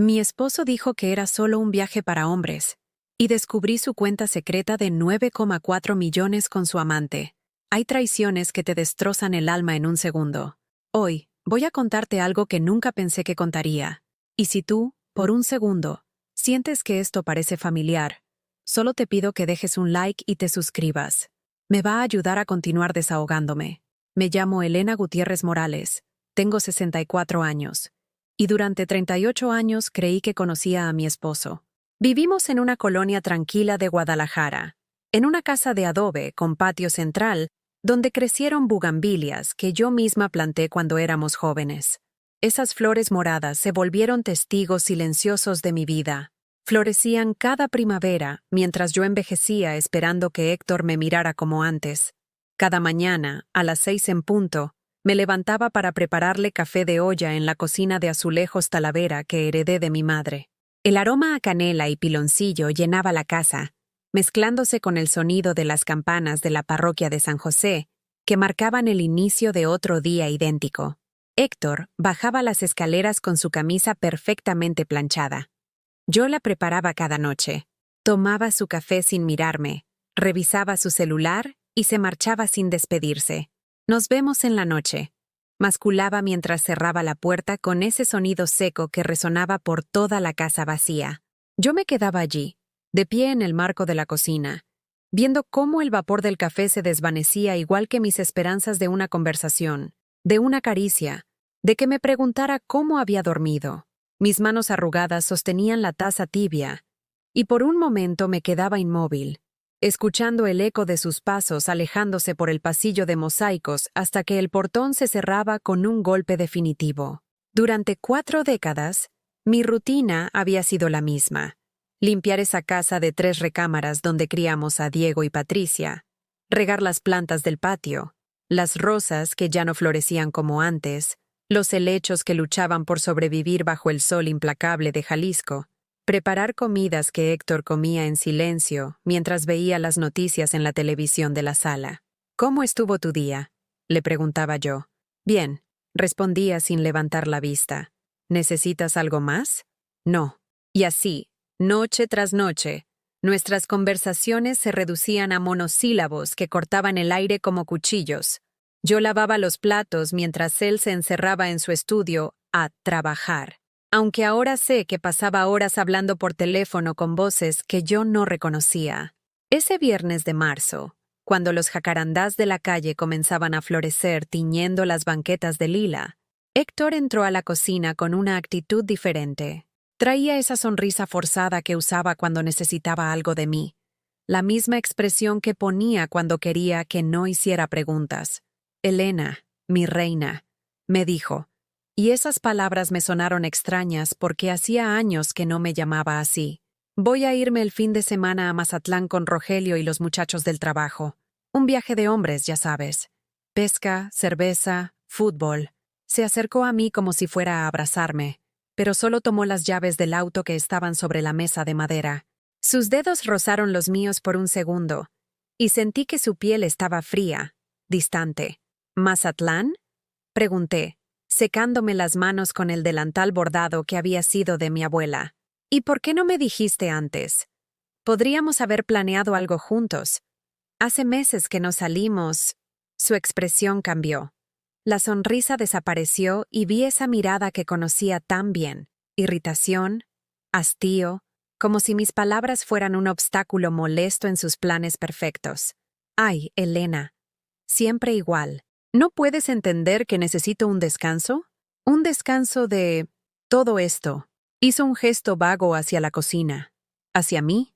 Mi esposo dijo que era solo un viaje para hombres, y descubrí su cuenta secreta de 9,4 millones con su amante. Hay traiciones que te destrozan el alma en un segundo. Hoy, voy a contarte algo que nunca pensé que contaría. Y si tú, por un segundo, sientes que esto parece familiar, solo te pido que dejes un like y te suscribas. Me va a ayudar a continuar desahogándome. Me llamo Elena Gutiérrez Morales, tengo 64 años, y durante 38 años creí que conocía a mi esposo. Vivimos en una colonia tranquila de Guadalajara, en una casa de adobe con patio central, donde crecieron bugambilias que yo misma planté cuando éramos jóvenes. Esas flores moradas se volvieron testigos silenciosos de mi vida. Florecían cada primavera mientras yo envejecía esperando que Héctor me mirara como antes. Cada mañana, a las 6 en punto, me levantaba para prepararle café de olla en la cocina de azulejos Talavera que heredé de mi madre. El aroma a canela y piloncillo llenaba la casa, mezclándose con el sonido de las campanas de la parroquia de San José, que marcaban el inicio de otro día idéntico. Héctor bajaba las escaleras con su camisa perfectamente planchada. Yo la preparaba cada noche. Tomaba su café sin mirarme, revisaba su celular y se marchaba sin despedirse. Nos vemos en la noche. Masculaba mientras cerraba la puerta con ese sonido seco que resonaba por toda la casa vacía. Yo me quedaba allí, de pie en el marco de la cocina, viendo cómo el vapor del café se desvanecía igual que mis esperanzas de una conversación, de una caricia, de que me preguntara cómo había dormido. Mis manos arrugadas sostenían la taza tibia, y por un momento me quedaba inmóvil, escuchando el eco de sus pasos alejándose por el pasillo de mosaicos hasta que el portón se cerraba con un golpe definitivo. Durante 4 décadas, mi rutina había sido la misma. Limpiar esa casa de 3 recámaras donde criamos a Diego y Patricia, regar las plantas del patio, las rosas que ya no florecían como antes, los helechos que luchaban por sobrevivir bajo el sol implacable de Jalisco, preparar comidas que Héctor comía en silencio mientras veía las noticias en la televisión de la sala. ¿Cómo estuvo tu día?, le preguntaba yo. Bien, respondía sin levantar la vista. ¿Necesitas algo más? No. Y así, noche tras noche, nuestras conversaciones se reducían a monosílabos que cortaban el aire como cuchillos. Yo lavaba los platos mientras él se encerraba en su estudio a trabajar. Aunque ahora sé que pasaba horas hablando por teléfono con voces que yo no reconocía. Ese viernes de marzo, cuando los jacarandás de la calle comenzaban a florecer tiñendo las banquetas de lila, Héctor entró a la cocina con una actitud diferente. Traía esa sonrisa forzada que usaba cuando necesitaba algo de mí, la misma expresión que ponía cuando quería que no hiciera preguntas. «Elena, mi reina», me dijo. Y esas palabras me sonaron extrañas porque hacía años que no me llamaba así. Voy a irme el fin de semana a Mazatlán con Rogelio y los muchachos del trabajo. Un viaje de hombres, ya sabes. Pesca, cerveza, fútbol. Se acercó a mí como si fuera a abrazarme, pero solo tomó las llaves del auto que estaban sobre la mesa de madera. Sus dedos rozaron los míos por un segundo, y sentí que su piel estaba fría, distante. ¿Mazatlán?, pregunté, secándome las manos con el delantal bordado que había sido de mi abuela. ¿Y por qué no me dijiste antes? Podríamos haber planeado algo juntos. Hace meses que no salimos. Su expresión cambió. La sonrisa desapareció y vi esa mirada que conocía tan bien. Irritación, hastío, como si mis palabras fueran un obstáculo molesto en sus planes perfectos. Ay, Elena, siempre igual. ¿No puedes entender que necesito un descanso? Un descanso de todo esto. Hizo un gesto vago hacia la cocina. ¿Hacia mí?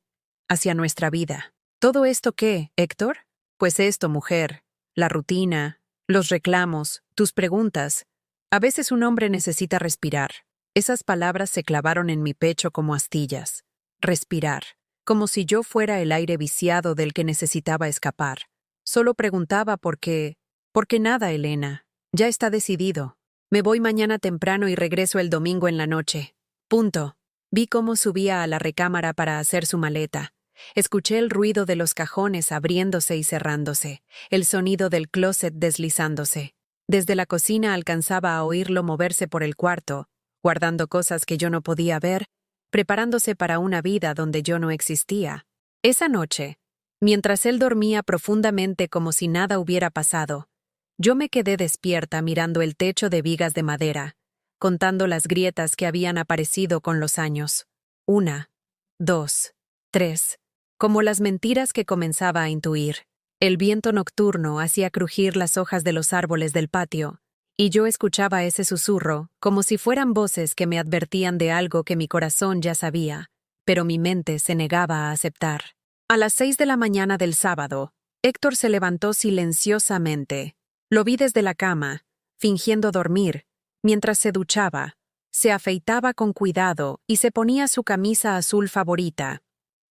Hacia nuestra vida. ¿Todo esto qué, Héctor? Pues esto, mujer. La rutina, los reclamos, tus preguntas. A veces un hombre necesita respirar. Esas palabras se clavaron en mi pecho como astillas. Respirar. Como si yo fuera el aire viciado del que necesitaba escapar. Solo preguntaba por qué. Porque nada, Elena. Ya está decidido. Me voy mañana temprano y regreso el domingo en la noche. Punto. Vi cómo subía a la recámara para hacer su maleta. Escuché el ruido de los cajones abriéndose y cerrándose, el sonido del closet deslizándose. Desde la cocina alcanzaba a oírlo moverse por el cuarto, guardando cosas que yo no podía ver, preparándose para una vida donde yo no existía. Esa noche, mientras él dormía profundamente como si nada hubiera pasado, yo me quedé despierta mirando el techo de vigas de madera, contando las grietas que habían aparecido con los años. 1, 2, 3, como las mentiras que comenzaba a intuir. El viento nocturno hacía crujir las hojas de los árboles del patio, y yo escuchaba ese susurro como si fueran voces que me advertían de algo que mi corazón ya sabía, pero mi mente se negaba a aceptar. A las 6 de la mañana del sábado, Héctor se levantó silenciosamente. Lo vi desde la cama, fingiendo dormir, mientras se duchaba, se afeitaba con cuidado y se ponía su camisa azul favorita,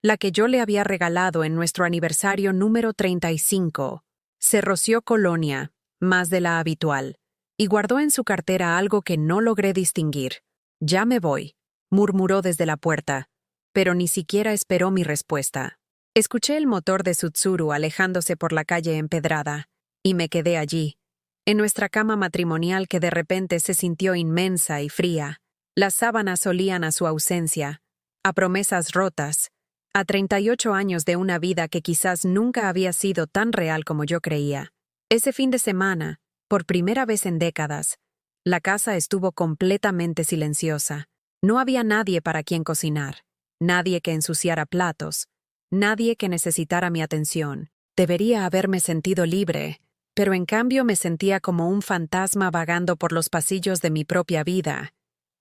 la que yo le había regalado en nuestro aniversario número 35. Se roció colonia, más de la habitual, y guardó en su cartera algo que no logré distinguir. «Ya me voy», murmuró desde la puerta, pero ni siquiera esperó mi respuesta. Escuché el motor de su Tsuru alejándose por la calle empedrada, y me quedé allí, en nuestra cama matrimonial que de repente se sintió inmensa y fría. Las sábanas olían a su ausencia, a promesas rotas, a 38 años de una vida que quizás nunca había sido tan real como yo creía. Ese fin de semana, por primera vez en décadas, la casa estuvo completamente silenciosa. No había nadie para quien cocinar, nadie que ensuciara platos, nadie que necesitara mi atención. Debería haberme sentido libre, pero en cambio me sentía como un fantasma vagando por los pasillos de mi propia vida,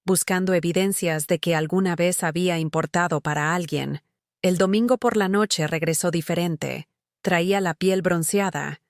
buscando evidencias de que alguna vez había importado para alguien. El domingo por la noche regresó diferente. Traía la piel bronceada,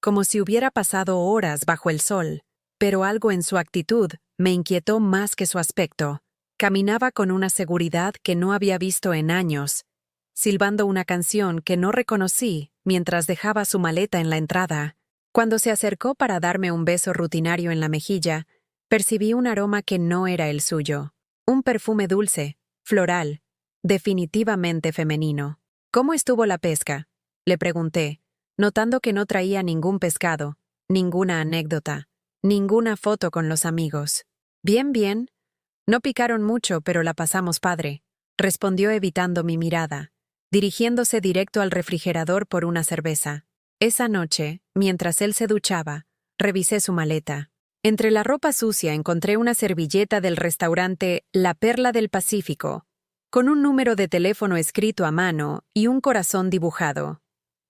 como si hubiera pasado horas bajo el sol, pero algo en su actitud me inquietó más que su aspecto. Caminaba con una seguridad que no había visto en años, silbando una canción que no reconocí mientras dejaba su maleta en la entrada. Cuando se acercó para darme un beso rutinario en la mejilla, percibí un aroma que no era el suyo. Un perfume dulce, floral, definitivamente femenino. «¿Cómo estuvo la pesca?», le pregunté, notando que no traía ningún pescado, ninguna anécdota, ninguna foto con los amigos. «Bien, bien. No picaron mucho, pero la pasamos padre», respondió evitando mi mirada, dirigiéndose directo al refrigerador por una cerveza. Esa noche, mientras él se duchaba, revisé su maleta. Entre la ropa sucia encontré una servilleta del restaurante La Perla del Pacífico, con un número de teléfono escrito a mano y un corazón dibujado.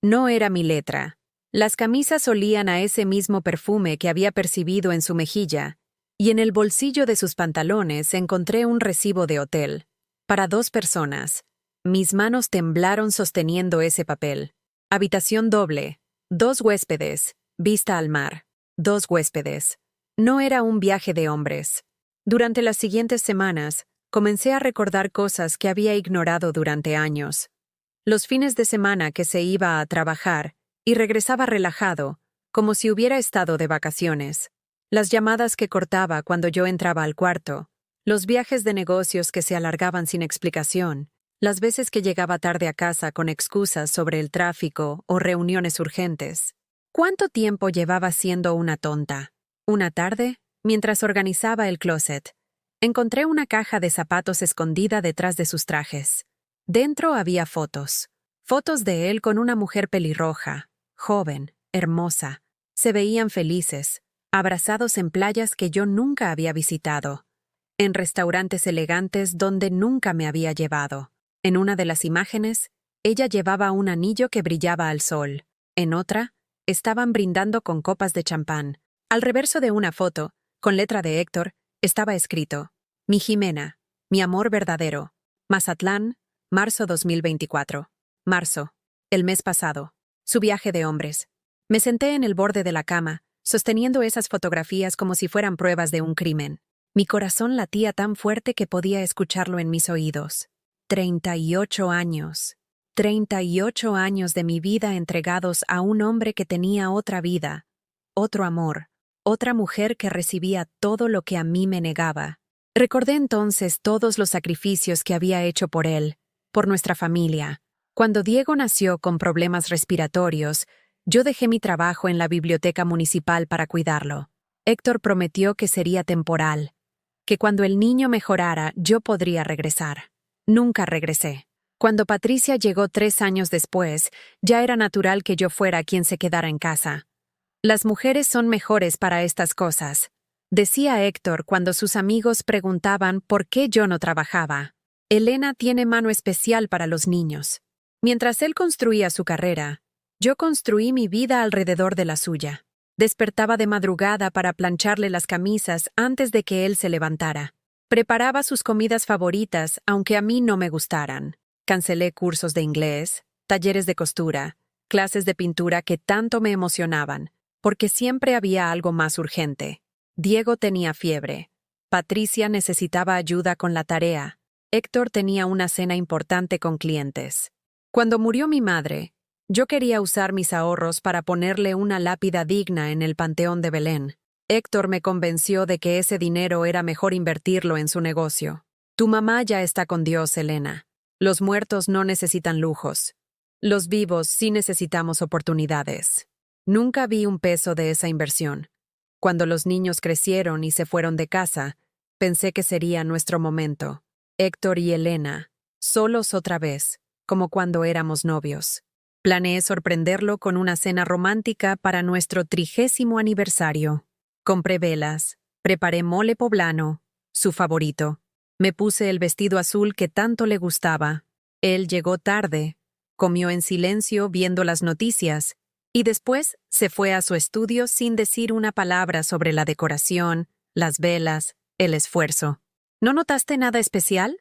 No era mi letra. Las camisas olían a ese mismo perfume que había percibido en su mejilla, y en el bolsillo de sus pantalones encontré un recibo de hotel. Para 2 personas. Mis manos temblaron sosteniendo ese papel. Habitación doble, 2 huéspedes, vista al mar, 2 huéspedes. No era un viaje de hombres. Durante las siguientes semanas, comencé a recordar cosas que había ignorado durante años. Los fines de semana que se iba a trabajar y regresaba relajado, como si hubiera estado de vacaciones. Las llamadas que cortaba cuando yo entraba al cuarto, los viajes de negocios que se alargaban sin explicación, las veces que llegaba tarde a casa con excusas sobre el tráfico o reuniones urgentes. ¿Cuánto tiempo llevaba siendo una tonta? Una tarde, mientras organizaba el closet, encontré una caja de zapatos escondida detrás de sus trajes. Dentro había fotos. Fotos de él con una mujer pelirroja, joven, hermosa. Se veían felices, abrazados en playas que yo nunca había visitado, en restaurantes elegantes donde nunca me había llevado. En una de las imágenes, ella llevaba un anillo que brillaba al sol. En otra, estaban brindando con copas de champán. Al reverso de una foto, con letra de Héctor, estaba escrito: «Mi Jimena, mi amor verdadero. Mazatlán, marzo 2024. Marzo, el mes pasado. Su viaje de hombres». Me senté en el borde de la cama, sosteniendo esas fotografías como si fueran pruebas de un crimen. Mi corazón latía tan fuerte que podía escucharlo en mis oídos. 38 años. 38 años de mi vida entregados a un hombre que tenía otra vida, otro amor, otra mujer que recibía todo lo que a mí me negaba. Recordé entonces todos los sacrificios que había hecho por él, por nuestra familia. Cuando Diego nació con problemas respiratorios, yo dejé mi trabajo en la biblioteca municipal para cuidarlo. Héctor prometió que sería temporal. que cuando el niño mejorara yo podría regresar. Nunca regresé. Cuando Patricia llegó 3 años después, ya era natural que yo fuera quien se quedara en casa. Las mujeres son mejores para estas cosas, decía Héctor cuando sus amigos preguntaban por qué yo no trabajaba. Elena tiene mano especial para los niños. Mientras él construía su carrera, yo construí mi vida alrededor de la suya. Despertaba de madrugada para plancharle las camisas antes de que él se levantara. Preparaba sus comidas favoritas, aunque a mí no me gustaran. Cancelé cursos de inglés, talleres de costura, clases de pintura que tanto me emocionaban, porque siempre había algo más urgente. Diego tenía fiebre. Patricia necesitaba ayuda con la tarea. Héctor tenía una cena importante con clientes. Cuando murió mi madre, yo quería usar mis ahorros para ponerle una lápida digna en el Panteón de Belén. Héctor me convenció de que ese dinero era mejor invertirlo en su negocio. Tu mamá ya está con Dios, Elena. Los muertos no necesitan lujos. Los vivos sí necesitamos oportunidades. Nunca vi un peso de esa inversión. Cuando los niños crecieron y se fueron de casa, pensé que sería nuestro momento. Héctor y Elena, solos otra vez, como cuando éramos novios. Planeé sorprenderlo con una cena romántica para nuestro 30º aniversario. Compré velas, preparé mole poblano, su favorito. Me puse el vestido azul que tanto le gustaba. Él llegó tarde, comió en silencio viendo las noticias, y después se fue a su estudio sin decir una palabra sobre la decoración, las velas, el esfuerzo. ¿No notaste nada especial?,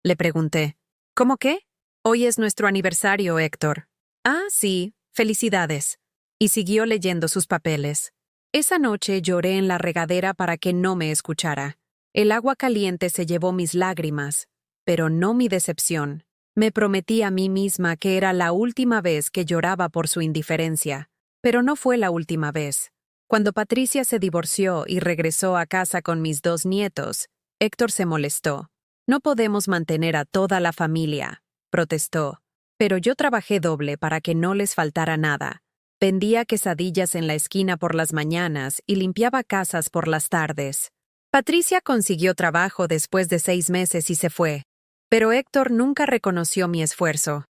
le pregunté. ¿Cómo qué? Hoy es nuestro aniversario, Héctor. Ah, sí, felicidades. Y siguió leyendo sus papeles. Esa noche lloré en la regadera para que no me escuchara. El agua caliente se llevó mis lágrimas, pero no mi decepción. Me prometí a mí misma que era la última vez que lloraba por su indiferencia, pero no fue la última vez. Cuando Patricia se divorció y regresó a casa con mis 2 nietos, Héctor se molestó. No podemos mantener a toda la familia, protestó. Pero yo trabajé doble para que no les faltara nada. Vendía quesadillas en la esquina por las mañanas y limpiaba casas por las tardes. Patricia consiguió trabajo después de 6 meses y se fue. Pero Héctor nunca reconoció mi esfuerzo.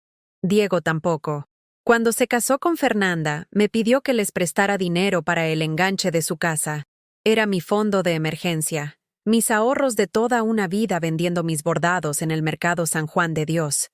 Diego tampoco. Cuando se casó con Fernanda, me pidió que les prestara dinero para el enganche de su casa. Era mi fondo de emergencia, mis ahorros de toda una vida vendiendo mis bordados en el mercado San Juan de Dios.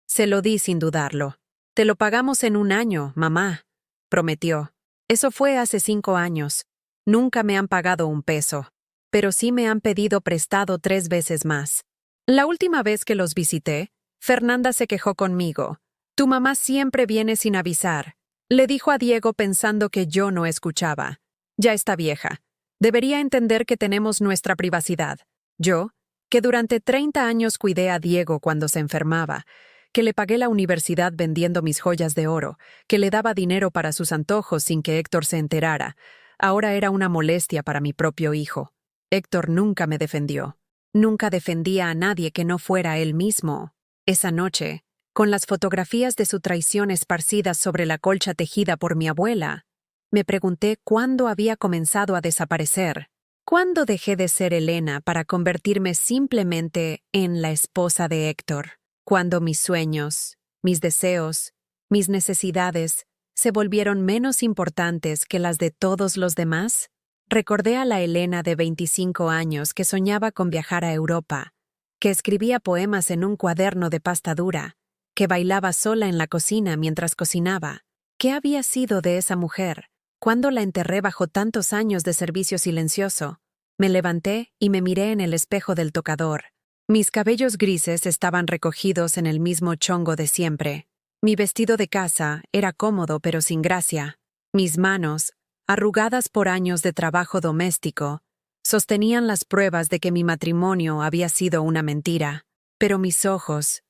Se lo di sin dudarlo. Te lo pagamos en 1 año, mamá, prometió. Eso fue hace 5 años. Nunca me han pagado un peso, pero sí me han pedido prestado 3 veces más. La última vez que los visité, Fernanda se quejó conmigo. Tu mamá siempre viene sin avisar, le dijo a Diego pensando que yo no escuchaba. Ya está vieja. Debería entender que tenemos nuestra privacidad. Yo, que durante 30 años cuidé a Diego cuando se enfermaba, que le pagué la universidad vendiendo mis joyas de oro, que le daba dinero para sus antojos sin que Héctor se enterara, ahora era una molestia para mi propio hijo. Héctor nunca me defendió. Nunca defendía a nadie que no fuera él mismo. Esa noche, con las fotografías de su traición esparcidas sobre la colcha tejida por mi abuela, me pregunté cuándo había comenzado a desaparecer. ¿Cuándo dejé de ser Elena para convertirme simplemente en la esposa de Héctor? Cuando mis sueños, mis deseos, mis necesidades se volvieron menos importantes que las de todos los demás. Recordé a la Elena de 25 años que soñaba con viajar a Europa, que escribía poemas en un cuaderno de pasta dura, que bailaba sola en la cocina mientras cocinaba. ¿Qué había sido de esa mujer? ¿Cuándo la enterré bajo tantos años de servicio silencioso? Me levanté y me miré en el espejo del tocador. Mis cabellos grises estaban recogidos en el mismo chongo de siempre. Mi vestido de casa era cómodo pero sin gracia. Mis manos, arrugadas por años de trabajo doméstico, sostenían las pruebas de que mi matrimonio había sido una mentira. Pero mis ojos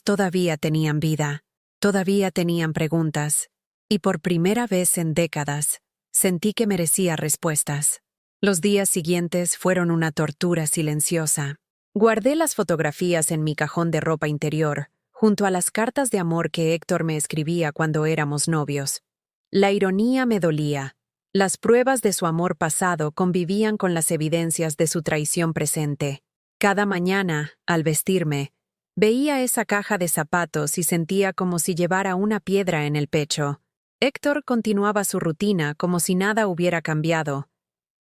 todavía tenían vida, todavía tenían preguntas, y por primera vez en décadas, sentí que merecía respuestas. Los días siguientes fueron una tortura silenciosa. Guardé las fotografías en mi cajón de ropa interior, junto a las cartas de amor que Héctor me escribía cuando éramos novios. La ironía me dolía, Las pruebas de su amor pasado convivían con las evidencias de su traición presente. Cada mañana, al vestirme, veía esa caja de zapatos y sentía como si llevara una piedra en el pecho. Héctor continuaba su rutina como si nada hubiera cambiado,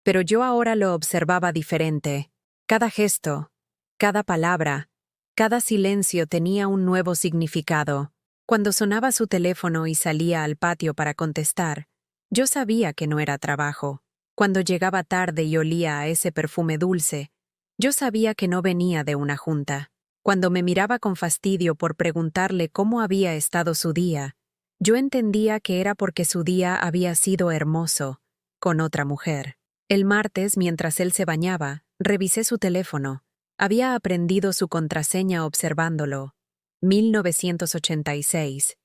pero yo ahora lo observaba diferente. Cada gesto, cada palabra, cada silencio tenía un nuevo significado. Cuando sonaba su teléfono y salía al patio para contestar, yo sabía que no era trabajo. Cuando llegaba tarde y olía a ese perfume dulce, yo sabía que no venía de una junta. Cuando me miraba con fastidio por preguntarle cómo había estado su día, yo entendía que era porque su día había sido hermoso, con otra mujer. El martes, mientras él se bañaba, revisé su teléfono. Había aprendido su contraseña observándolo. 1986,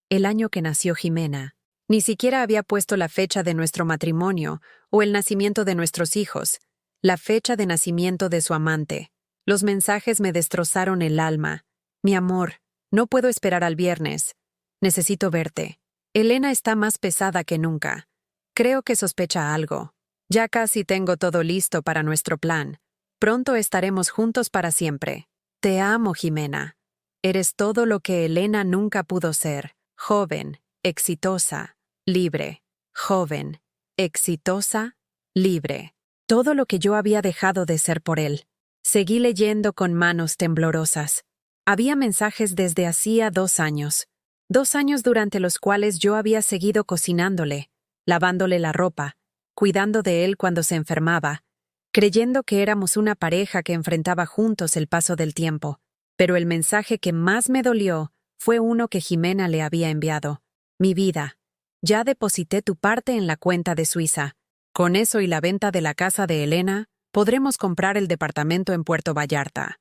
el año que nació Jimena. Ni siquiera había puesto la fecha de nuestro matrimonio o el nacimiento de nuestros hijos, la fecha de nacimiento de su amante. Los mensajes me destrozaron el alma. Mi amor, no puedo esperar al viernes. Necesito verte. Elena está más pesada que nunca. Creo que sospecha algo. Ya casi tengo todo listo para nuestro plan. Pronto estaremos juntos para siempre. Te amo, Jimena. Eres todo lo que Elena nunca pudo ser. Joven, exitosa, libre. Joven, exitosa, libre. Todo lo que yo había dejado de ser por él. Seguí leyendo con manos temblorosas. Había mensajes desde hacía 2 años. 2 años durante los cuales yo había seguido cocinándole, lavándole la ropa, cuidando de él cuando se enfermaba, creyendo que éramos una pareja que enfrentaba juntos el paso del tiempo. Pero el mensaje que más me dolió fue uno que Jimena le había enviado. Mi vida, ya deposité tu parte en la cuenta de Suiza. Con eso y la venta de la casa de Elena, podremos comprar el departamento en Puerto Vallarta.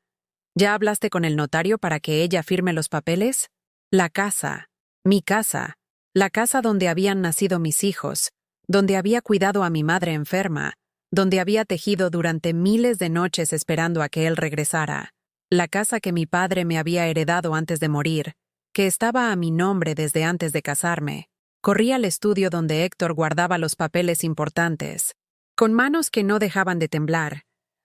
¿Ya hablaste con el notario para que ella firme los papeles? La casa, mi casa, la casa donde habían nacido mis hijos, donde había cuidado a mi madre enferma, donde había tejido durante miles de noches esperando a que él regresara, la casa que mi padre me había heredado antes de morir, que estaba a mi nombre desde antes de casarme. Corrí al estudio donde Héctor guardaba los papeles importantes. Con manos que no dejaban de temblar,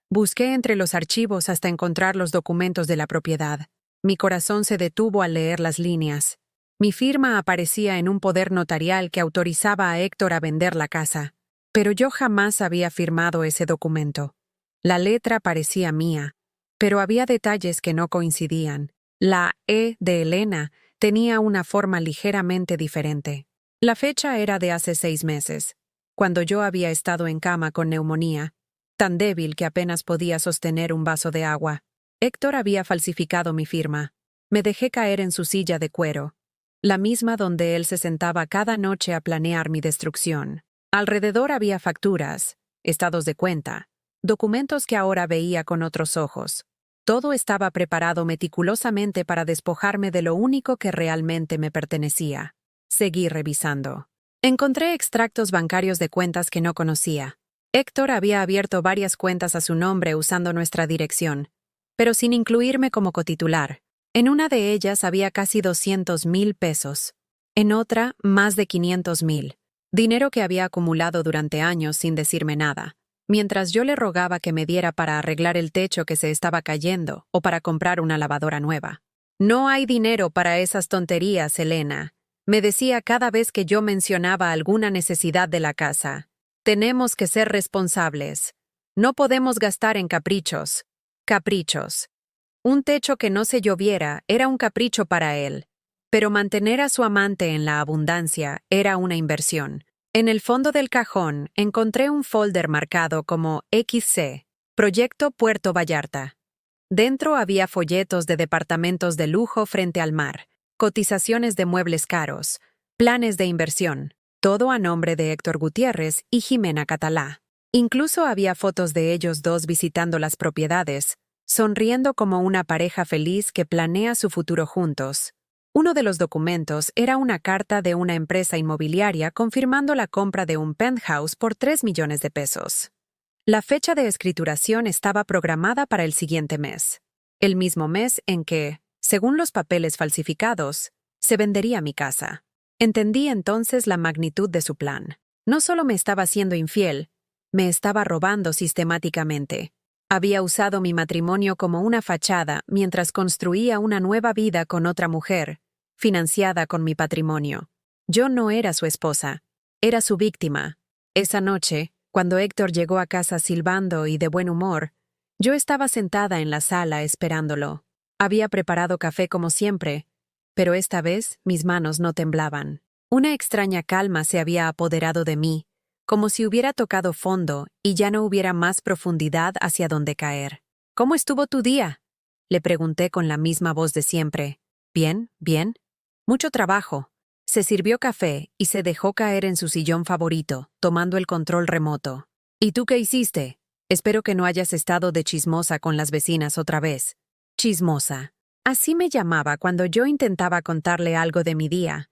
busqué entre los archivos hasta encontrar los documentos de la propiedad. Mi corazón se detuvo al leer las líneas. Mi firma aparecía en un poder notarial que autorizaba a Héctor a vender la casa. Pero yo jamás había firmado ese documento. La letra parecía mía, pero había detalles que no coincidían. La E de Elena tenía una forma ligeramente diferente. La fecha era de hace 6 meses, cuando yo había estado en cama con neumonía, tan débil que apenas podía sostener un vaso de agua. Héctor había falsificado mi firma. Me dejé caer en su silla de cuero, la misma donde él se sentaba cada noche a planear mi destrucción. Alrededor había facturas, estados de cuenta, documentos que ahora veía con otros ojos. Todo estaba preparado meticulosamente para despojarme de lo único que realmente me pertenecía. Seguí revisando. Encontré extractos bancarios de cuentas que no conocía. Héctor había abierto varias cuentas a su nombre usando nuestra dirección, pero sin incluirme como cotitular. En una de ellas había casi 200,000 pesos. En otra, más de 500,000. Dinero que había acumulado durante años sin decirme nada, mientras yo le rogaba que me diera para arreglar el techo que se estaba cayendo o para comprar una lavadora nueva. No hay dinero para esas tonterías, Elena, me decía cada vez que yo mencionaba alguna necesidad de la casa. Tenemos que ser responsables. No podemos gastar en caprichos. Caprichos. Un techo que no se lloviera era un capricho para él, pero mantener a su amante en la abundancia era una inversión. En el fondo del cajón encontré un folder marcado como XC, Proyecto Puerto Vallarta. Dentro había folletos de departamentos de lujo frente al mar, cotizaciones de muebles caros, planes de inversión, todo a nombre de Héctor Gutiérrez y Jimena Catalá. Incluso había fotos de ellos dos visitando las propiedades, sonriendo como una pareja feliz que planea su futuro juntos. Uno de los documentos era una carta de una empresa inmobiliaria confirmando la compra de un penthouse por 3 millones de pesos. La fecha de escrituración estaba programada para el siguiente mes, el mismo mes en que, según los papeles falsificados, se vendería mi casa. Entendí entonces la magnitud de su plan. No solo me estaba siendo infiel, me estaba robando sistemáticamente. Había usado mi matrimonio como una fachada mientras construía una nueva vida con otra mujer, financiada con mi patrimonio. Yo no era su esposa, era su víctima. Esa noche, cuando Héctor llegó a casa silbando y de buen humor, yo estaba sentada en la sala esperándolo. Había preparado café como siempre, pero esta vez mis manos no temblaban. Una extraña calma se había apoderado de mí, como si hubiera tocado fondo y ya no hubiera más profundidad hacia donde caer. ¿Cómo estuvo tu día?, le pregunté con la misma voz de siempre. Bien, bien. Mucho trabajo. Se sirvió café y se dejó caer en su sillón favorito, tomando el control remoto. ¿Y tú qué hiciste? Espero que no hayas estado de chismosa con las vecinas otra vez. Chismosa. Así me llamaba cuando yo intentaba contarle algo de mi día,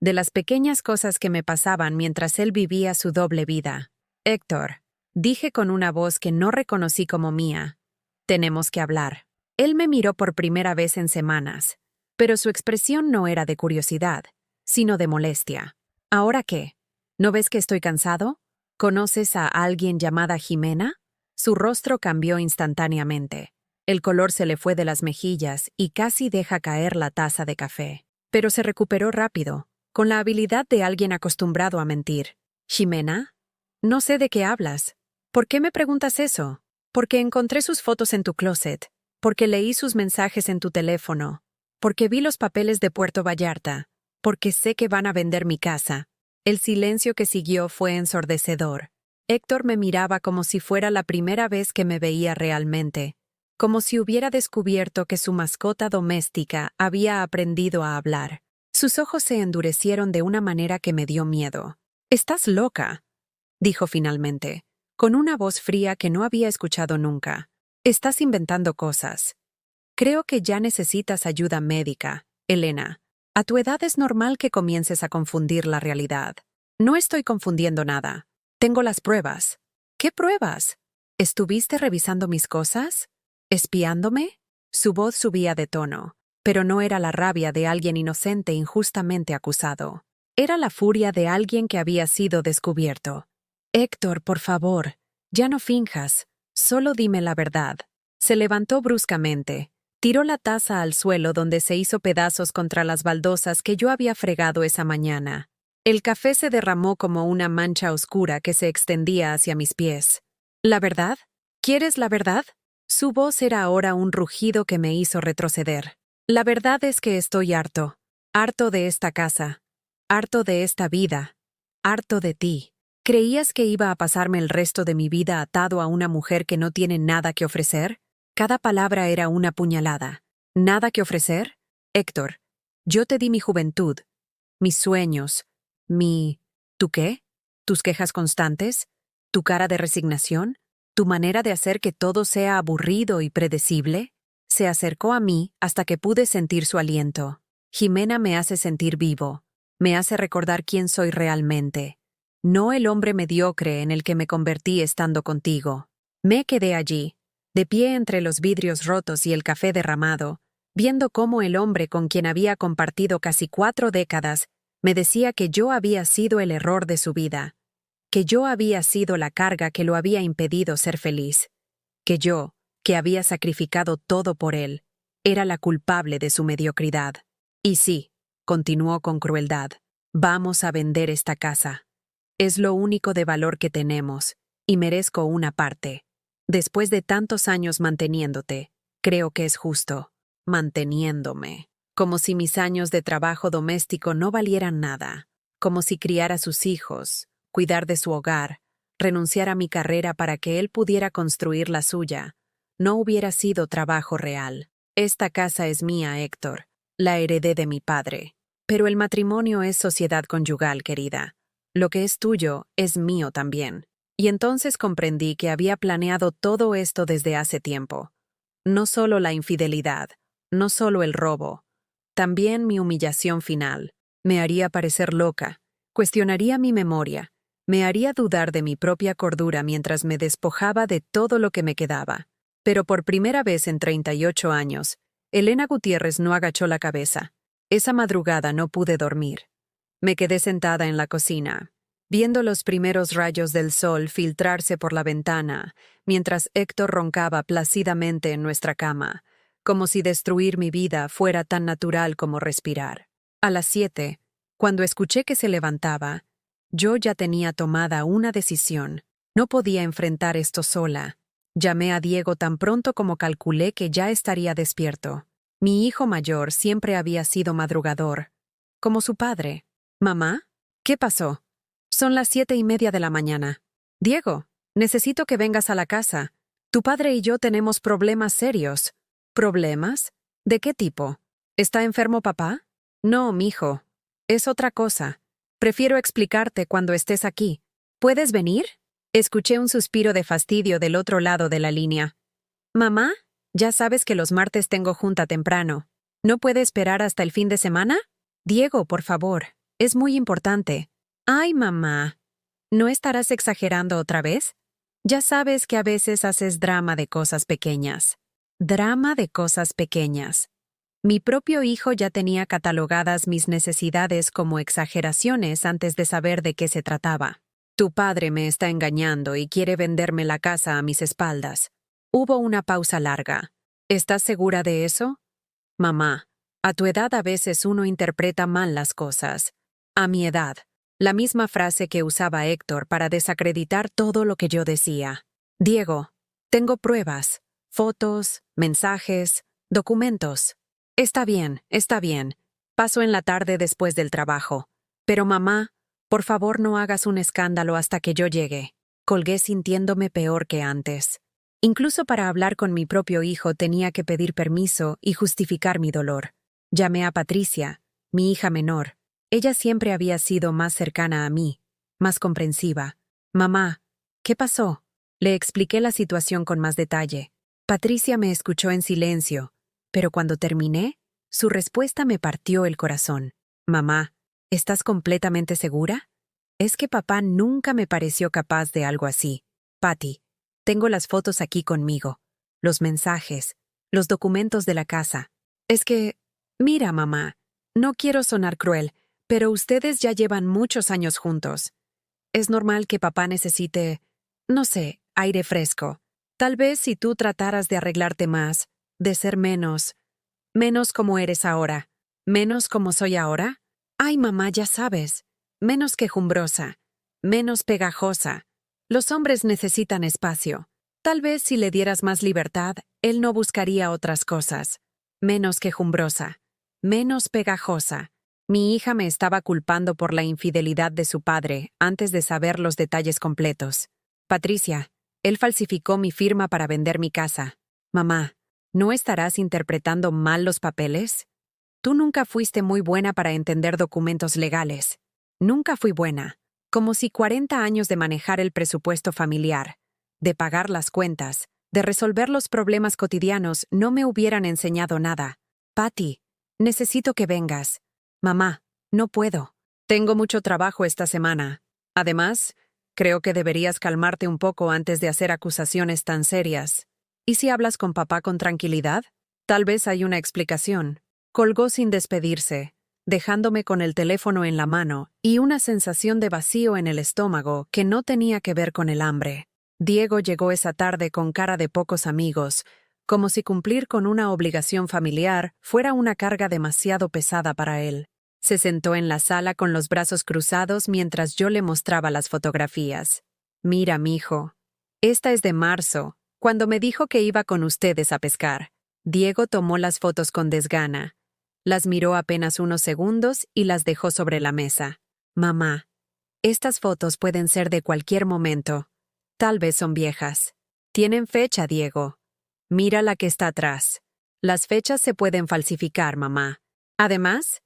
de las pequeñas cosas que me pasaban mientras él vivía su doble vida. Héctor, dije con una voz que no reconocí como mía, tenemos que hablar. Él me miró por primera vez en semanas, pero su expresión no era de curiosidad, sino de molestia. ¿Ahora qué? ¿No ves que estoy cansado? ¿Conoces a alguien llamada Jimena? Su rostro cambió instantáneamente. El color se le fue de las mejillas y casi deja caer la taza de café. Pero se recuperó rápido, con la habilidad de alguien acostumbrado a mentir. ¿Jimena? No sé de qué hablas. ¿Por qué me preguntas eso? Porque encontré sus fotos en tu closet, porque leí sus mensajes en tu teléfono, porque vi los papeles de Puerto Vallarta, porque sé que van a vender mi casa. El silencio que siguió fue ensordecedor. Héctor me miraba como si fuera la primera vez que me veía realmente, como si hubiera descubierto que su mascota doméstica había aprendido a hablar. Sus ojos se endurecieron de una manera que me dio miedo. «Estás loca», dijo finalmente, con una voz fría que no había escuchado nunca. «Estás inventando cosas. Creo que ya necesitas ayuda médica, Elena. A tu edad es normal que comiences a confundir la realidad». «No estoy confundiendo nada. Tengo las pruebas». «¿Qué pruebas? ¿Estuviste revisando mis cosas? ¿Espiándome?» Su voz subía de tono, pero no era la rabia de alguien inocente injustamente acusado. Era la furia de alguien que había sido descubierto. «Héctor, por favor, ya no finjas, solo dime la verdad». Se levantó bruscamente, tiró la taza al suelo donde se hizo pedazos contra las baldosas que yo había fregado esa mañana. El café se derramó como una mancha oscura que se extendía hacia mis pies. «¿La verdad? ¿Quieres la verdad?» Su voz era ahora un rugido que me hizo retroceder. «La verdad es que estoy harto. Harto de esta casa. Harto de esta vida. Harto de ti. ¿Creías que iba a pasarme el resto de mi vida atado a una mujer que no tiene nada que ofrecer?» Cada palabra era una puñalada. ¿Nada que ofrecer? Héctor, yo te di mi juventud, mis sueños, ¿tú qué? ¿Tus quejas constantes? ¿Tu cara de resignación? ¿Tu manera de hacer que todo sea aburrido y predecible? Se acercó a mí hasta que pude sentir su aliento. Jimena me hace sentir vivo. Me hace recordar quién soy realmente. No el hombre mediocre en el que me convertí estando contigo. Me quedé allí, de pie entre los vidrios rotos y el café derramado, viendo cómo el hombre con quien había compartido casi 4 décadas me decía que yo había sido el error de su vida, que yo había sido la carga que lo había impedido ser feliz, que yo, que había sacrificado todo por él, era la culpable de su mediocridad. Y sí, continuó con crueldad, vamos a vender esta casa. Es lo único de valor que tenemos, y merezco una parte. Después de tantos años manteniéndote, creo que es justo, manteniéndome, como si mis años de trabajo doméstico no valieran nada, como si criar a sus hijos, cuidar de su hogar, renunciar a mi carrera para que él pudiera construir la suya, no hubiera sido trabajo real. Esta casa es mía, Héctor, la heredé de mi padre. Pero el matrimonio es sociedad conyugal, querida. Lo que es tuyo es mío también. Y entonces comprendí que había planeado todo esto desde hace tiempo. No solo la infidelidad, no solo el robo, también mi humillación final. Me haría parecer loca, cuestionaría mi memoria, me haría dudar de mi propia cordura mientras me despojaba de todo lo que me quedaba. Pero por primera vez en 38 años, Elena Gutiérrez no agachó la cabeza. Esa madrugada no pude dormir. Me quedé sentada en la cocina, viendo los primeros rayos del sol filtrarse por la ventana, mientras Héctor roncaba plácidamente en nuestra cama, como si destruir mi vida fuera tan natural como respirar. A las 7, cuando escuché que se levantaba, yo ya tenía tomada una decisión. No podía enfrentar esto sola. Llamé a Diego tan pronto como calculé que ya estaría despierto. Mi hijo mayor siempre había sido madrugador, como su padre. «¿Mamá? ¿Qué pasó? Son las 7:30 de la mañana. Diego, necesito que vengas a la casa. Tu padre y yo tenemos problemas serios». «¿Problemas? ¿De qué tipo? ¿Está enfermo papá?» «No, mijo. Es otra cosa. Prefiero explicarte cuando estés aquí. ¿Puedes venir?» Escuché un suspiro de fastidio del otro lado de la línea. «Mamá, ya sabes que los martes tengo junta temprano. ¿No puede esperar hasta el fin de semana?» «Diego, por favor. Es muy importante». «Ay, mamá. ¿No estarás exagerando otra vez? Ya sabes que a veces haces drama de cosas pequeñas». Drama de cosas pequeñas. Mi propio hijo ya tenía catalogadas mis necesidades como exageraciones antes de saber de qué se trataba. «Tu padre me está engañando y quiere venderme la casa a mis espaldas». Hubo una pausa larga. «¿Estás segura de eso?» «Mamá, a tu edad a veces uno interpreta mal las cosas». «A mi edad». La misma frase que usaba Héctor para desacreditar todo lo que yo decía. «Diego, tengo pruebas, fotos, mensajes, documentos». Está bien. Paso en la tarde después del trabajo. Pero mamá, por favor no hagas un escándalo hasta que yo llegue». Colgué sintiéndome peor que antes. Incluso para hablar con mi propio hijo tenía que pedir permiso y justificar mi dolor. Llamé a Patricia, mi hija menor. Ella siempre había sido más cercana a mí, más comprensiva. «Mamá, ¿qué pasó?» Le expliqué la situación con más detalle. Patricia me escuchó en silencio, pero cuando terminé, su respuesta me partió el corazón. «Mamá, ¿estás completamente segura? Es que papá nunca me pareció capaz de algo así. Patty, tengo las fotos aquí conmigo, los mensajes, los documentos de la casa. Es que, mira, mamá, no quiero sonar cruel, pero ustedes ya llevan muchos años juntos. Es normal que papá necesite, no sé, aire fresco. Tal vez si tú trataras de arreglarte más, de ser menos como eres ahora, menos como soy ahora. Ay, mamá, ya sabes, menos quejumbrosa, menos pegajosa. Los hombres necesitan espacio. Tal vez si le dieras más libertad, él no buscaría otras cosas. Menos quejumbrosa, menos pegajosa». Mi hija me estaba culpando por la infidelidad de su padre antes de saber los detalles completos. «Patricia, él falsificó mi firma para vender mi casa». «Mamá, ¿no estarás interpretando mal los papeles? Tú nunca fuiste muy buena para entender documentos legales». «Nunca fui buena. Como si 40 años de manejar el presupuesto familiar, de pagar las cuentas, de resolver los problemas cotidianos no me hubieran enseñado nada. Patty, necesito que vengas». «Mamá, no puedo. Tengo mucho trabajo esta semana. Además, creo que deberías calmarte un poco antes de hacer acusaciones tan serias. ¿Y si hablas con papá con tranquilidad? Tal vez hay una explicación». Colgó sin despedirse, dejándome con el teléfono en la mano y una sensación de vacío en el estómago que no tenía que ver con el hambre. Diego llegó esa tarde con cara de pocos amigos, como si cumplir con una obligación familiar fuera una carga demasiado pesada para él. Se sentó en la sala con los brazos cruzados mientras yo le mostraba las fotografías. «Mira, mijo. Esta es de marzo, cuando me dijo que iba con ustedes a pescar». Diego tomó las fotos con desgana. Las miró apenas unos segundos y las dejó sobre la mesa. «Mamá, estas fotos pueden ser de cualquier momento. Tal vez son viejas. Tienen fecha, Diego. Mira la que está atrás. Las fechas se pueden falsificar, mamá. Además,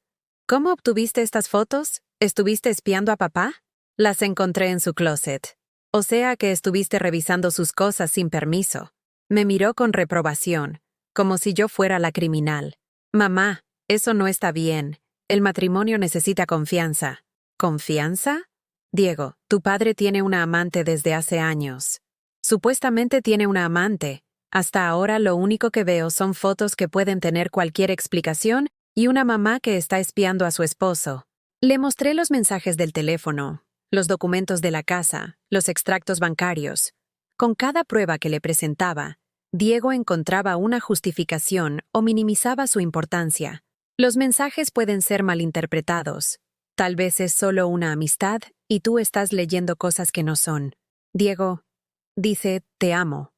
¿cómo obtuviste estas fotos? ¿Estuviste espiando a papá?» «Las encontré en su closet. O sea que estuviste revisando sus cosas sin permiso». Me miró con reprobación, como si yo fuera la criminal. «Mamá, eso no está bien. El matrimonio necesita confianza». «¿Confianza?» «Diego, tu padre tiene una amante desde hace años». «Supuestamente tiene una amante. Hasta ahora lo único que veo son fotos que pueden tener cualquier explicación y una mamá que está espiando a su esposo». Le mostré los mensajes del teléfono, los documentos de la casa, los extractos bancarios. Con cada prueba que le presentaba, Diego encontraba una justificación o minimizaba su importancia. Los mensajes pueden ser malinterpretados. Tal vez es solo una amistad y tú estás leyendo cosas que no son. Diego dice, te amo.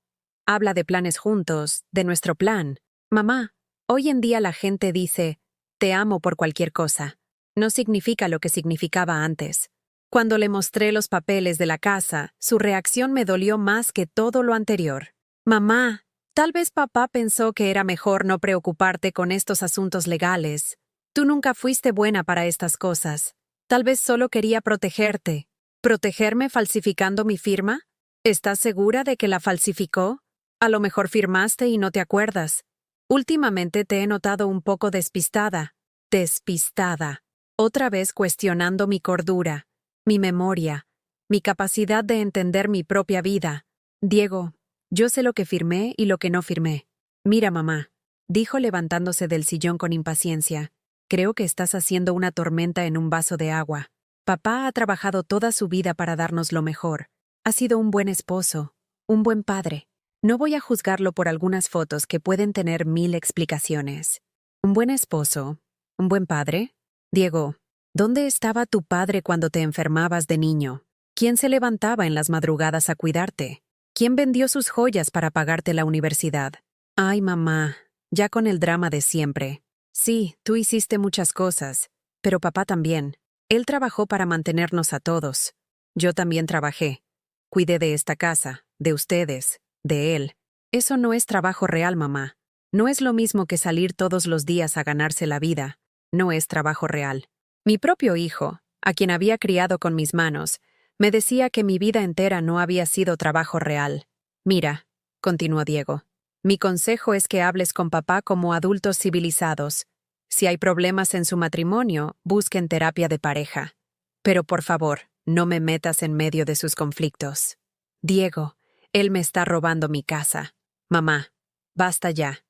Habla de planes juntos, de nuestro plan. Mamá, hoy en día la gente dice, te amo por cualquier cosa. No significa lo que significaba antes. Cuando le mostré los papeles de la casa, su reacción me dolió más que todo lo anterior. Mamá, tal vez papá pensó que era mejor no preocuparte con estos asuntos legales. Tú nunca fuiste buena para estas cosas. Tal vez solo quería protegerte. ¿Protegerme falsificando mi firma? ¿Estás segura de que la falsificó? A lo mejor firmaste y no te acuerdas. Últimamente te he notado un poco despistada. Despistada. Otra vez cuestionando mi cordura, mi memoria, mi capacidad de entender mi propia vida. Diego, yo sé lo que firmé y lo que no firmé. Mira, mamá, dijo levantándose del sillón con impaciencia. Creo que estás haciendo una tormenta en un vaso de agua. Papá ha trabajado toda su vida para darnos lo mejor. Ha sido un buen esposo, un buen padre. No voy a juzgarlo por algunas fotos que pueden tener 1000 explicaciones. ¿Un buen esposo? ¿Un buen padre? Diego, ¿dónde estaba tu padre cuando te enfermabas de niño? ¿Quién se levantaba en las madrugadas a cuidarte? ¿Quién vendió sus joyas para pagarte la universidad? Ay, mamá, ya con el drama de siempre. Sí, tú hiciste muchas cosas, pero papá también. Él trabajó para mantenernos a todos. Yo también trabajé. Cuidé de esta casa, de ustedes, de él. Eso no es trabajo real, mamá. No es lo mismo que salir todos los días a ganarse la vida. No es trabajo real. Mi propio hijo, a quien había criado con mis manos, me decía que mi vida entera no había sido trabajo real. Mira, continuó Diego, mi consejo es que hables con papá como adultos civilizados. Si hay problemas en su matrimonio, busquen terapia de pareja. Pero por favor, no me metas en medio de sus conflictos. Diego, él me está robando mi casa. Mamá, basta ya.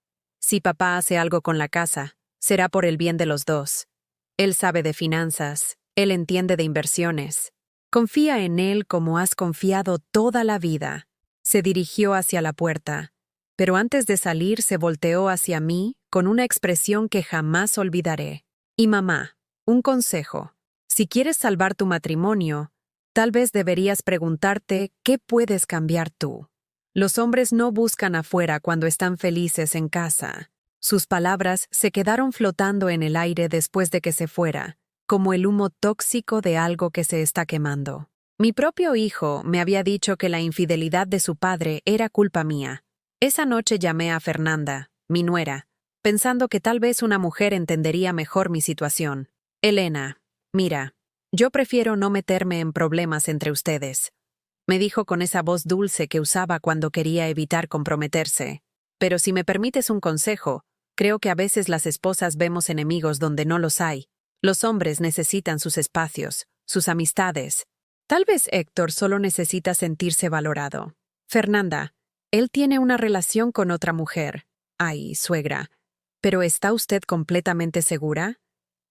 Si papá hace algo con la casa, será por el bien de los dos. Él sabe de finanzas, él entiende de inversiones. Confía en él como has confiado toda la vida. Se dirigió hacia la puerta, pero antes de salir se volteó hacia mí con una expresión que jamás olvidaré. Y mamá, un consejo. Si quieres salvar tu matrimonio, tal vez deberías preguntarte qué puedes cambiar tú. Los hombres no buscan afuera cuando están felices en casa. Sus palabras se quedaron flotando en el aire después de que se fuera, como el humo tóxico de algo que se está quemando. Mi propio hijo me había dicho que la infidelidad de su padre era culpa mía. Esa noche llamé a Fernanda, mi nuera, pensando que tal vez una mujer entendería mejor mi situación. Elena, mira, yo prefiero no meterme en problemas entre ustedes, me dijo con esa voz dulce que usaba cuando quería evitar comprometerse. Pero si me permites un consejo, creo que a veces las esposas vemos enemigos donde no los hay. Los hombres necesitan sus espacios, sus amistades. Tal vez Héctor solo necesita sentirse valorado. Fernanda, él tiene una relación con otra mujer. Ay, suegra. ¿Pero está usted completamente segura?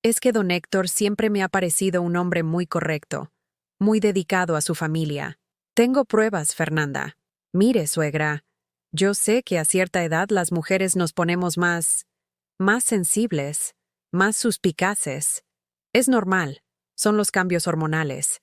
Es que don Héctor siempre me ha parecido un hombre muy correcto, muy dedicado a su familia. Tengo pruebas, Fernanda. Mire, suegra, yo sé que a cierta edad las mujeres nos ponemos más sensibles, más suspicaces. Es normal, son los cambios hormonales.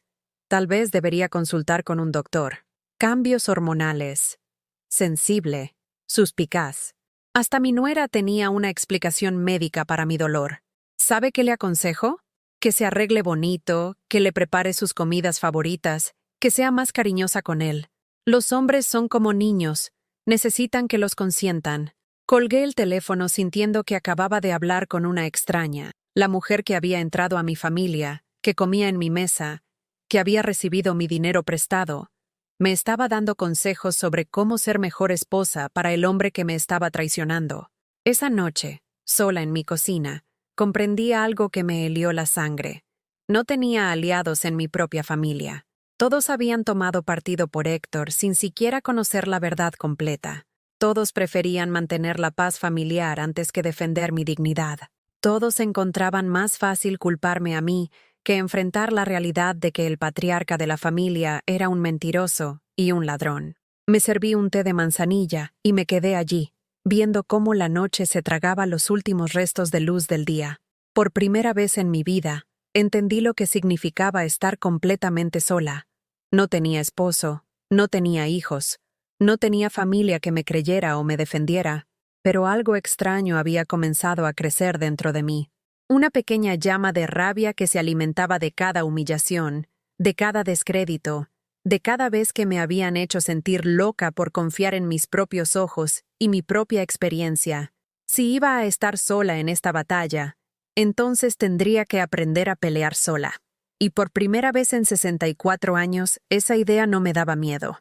Tal vez debería consultar con un doctor. Cambios hormonales. Sensible, suspicaz. Hasta mi nuera tenía una explicación médica para mi dolor. ¿Sabe qué le aconsejo? Que se arregle bonito, que le prepare sus comidas favoritas, que sea más cariñosa con él. Los hombres son como niños, necesitan que los consientan. Colgué el teléfono sintiendo que acababa de hablar con una extraña, la mujer que había entrado a mi familia, que comía en mi mesa, que había recibido mi dinero prestado. Me estaba dando consejos sobre cómo ser mejor esposa para el hombre que me estaba traicionando. Esa noche, sola en mi cocina, comprendí algo que me helió la sangre. No tenía aliados en mi propia familia. Todos habían tomado partido por Héctor sin siquiera conocer la verdad completa. Todos preferían mantener la paz familiar antes que defender mi dignidad. Todos encontraban más fácil culparme a mí que enfrentar la realidad de que el patriarca de la familia era un mentiroso y un ladrón. Me serví un té de manzanilla y me quedé allí, viendo cómo la noche se tragaba los últimos restos de luz del día. Por primera vez en mi vida, entendí lo que significaba estar completamente sola. No tenía esposo, no tenía hijos, no tenía familia que me creyera o me defendiera, pero algo extraño había comenzado a crecer dentro de mí. Una pequeña llama de rabia que se alimentaba de cada humillación, de cada descrédito, de cada vez que me habían hecho sentir loca por confiar en mis propios ojos y mi propia experiencia. Si iba a estar sola en esta batalla, entonces tendría que aprender a pelear sola. Y por primera vez en 64 años, esa idea no me daba miedo.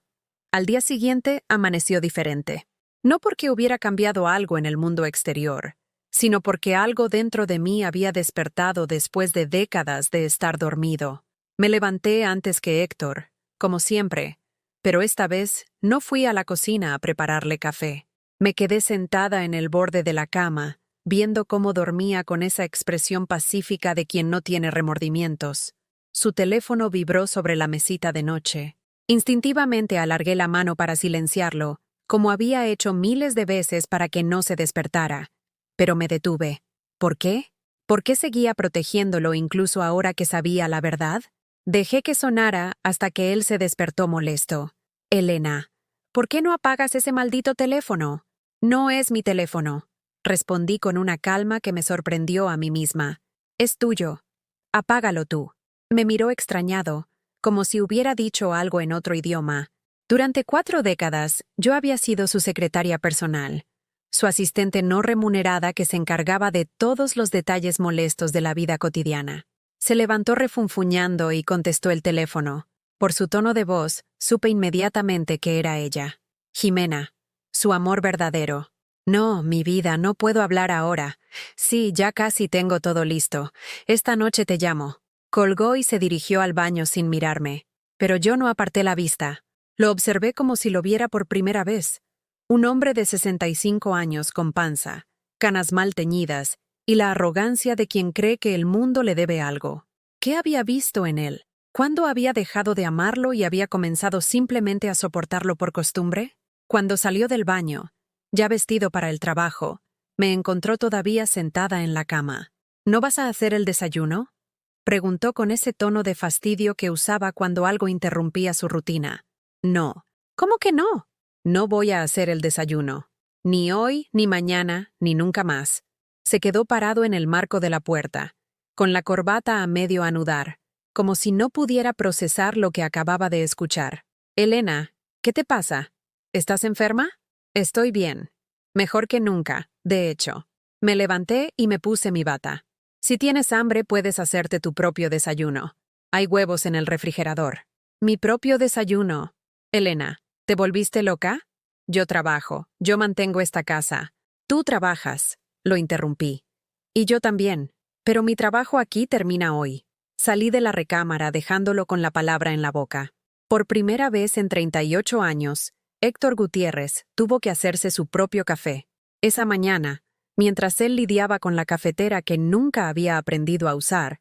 Al día siguiente, amaneció diferente. No porque hubiera cambiado algo en el mundo exterior, sino porque algo dentro de mí había despertado después de décadas de estar dormido. Me levanté antes que Héctor, como siempre, pero esta vez no fui a la cocina a prepararle café. Me quedé sentada en el borde de la cama, viendo cómo dormía con esa expresión pacífica de quien no tiene remordimientos. Su teléfono vibró sobre la mesita de noche. Instintivamente alargué la mano para silenciarlo, como había hecho miles de veces para que no se despertara. Pero me detuve. ¿Por qué? ¿Por qué seguía protegiéndolo incluso ahora que sabía la verdad? Dejé que sonara hasta que él se despertó molesto. Elena, ¿por qué no apagas ese maldito teléfono? No es mi teléfono. Respondí con una calma que me sorprendió a mí misma. Es tuyo. Apágalo tú. Me miró extrañado, como si hubiera dicho algo en otro idioma. Durante 4 décadas, yo había sido su secretaria personal, su asistente no remunerada que se encargaba de todos los detalles molestos de la vida cotidiana. Se levantó refunfuñando y contestó el teléfono. Por su tono de voz, supe inmediatamente que era ella. Jimena, su amor verdadero. No, mi vida, no puedo hablar ahora. Sí, ya casi tengo todo listo. Esta noche te llamo. Colgó y se dirigió al baño sin mirarme. Pero yo no aparté la vista. Lo observé como si lo viera por primera vez. Un hombre de 65 años con panza, canas mal teñidas y la arrogancia de quien cree que el mundo le debe algo. ¿Qué había visto en él? ¿Cuándo había dejado de amarlo y había comenzado simplemente a soportarlo por costumbre? Cuando salió del baño, ya vestido para el trabajo, me encontró todavía sentada en la cama. ¿No vas a hacer el desayuno?, preguntó con ese tono de fastidio que usaba cuando algo interrumpía su rutina. No. ¿Cómo que no? No voy a hacer el desayuno. Ni hoy, ni mañana, ni nunca más. Se quedó parado en el marco de la puerta, con la corbata a medio anudar, como si no pudiera procesar lo que acababa de escuchar. Elena, ¿qué te pasa? ¿Estás enferma? Estoy bien. Mejor que nunca, de hecho. Me levanté y me puse mi bata. Si tienes hambre, puedes hacerte tu propio desayuno. Hay huevos en el refrigerador. Mi propio desayuno. Elena, ¿te volviste loca? Yo trabajo, yo mantengo esta casa. Tú trabajas, lo interrumpí. Y yo también, pero mi trabajo aquí termina hoy. Salí de la recámara dejándolo con la palabra en la boca. Por primera vez en 38 años, Héctor Gutiérrez tuvo que hacerse su propio café. Esa mañana, mientras él lidiaba con la cafetera que nunca había aprendido a usar,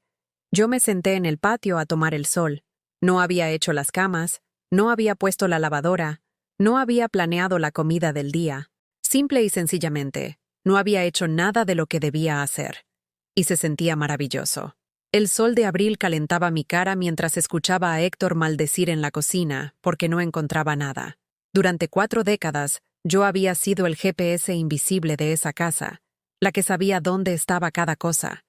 yo me senté en el patio a tomar el sol. No había hecho las camas, no había puesto la lavadora, no había planeado la comida del día. Simple y sencillamente, no había hecho nada de lo que debía hacer. Y se sentía maravilloso. El sol de abril calentaba mi cara mientras escuchaba a Héctor maldecir en la cocina porque no encontraba nada. Durante 4 décadas, yo había sido el GPS invisible de esa casa, la que sabía dónde estaba cada cosa,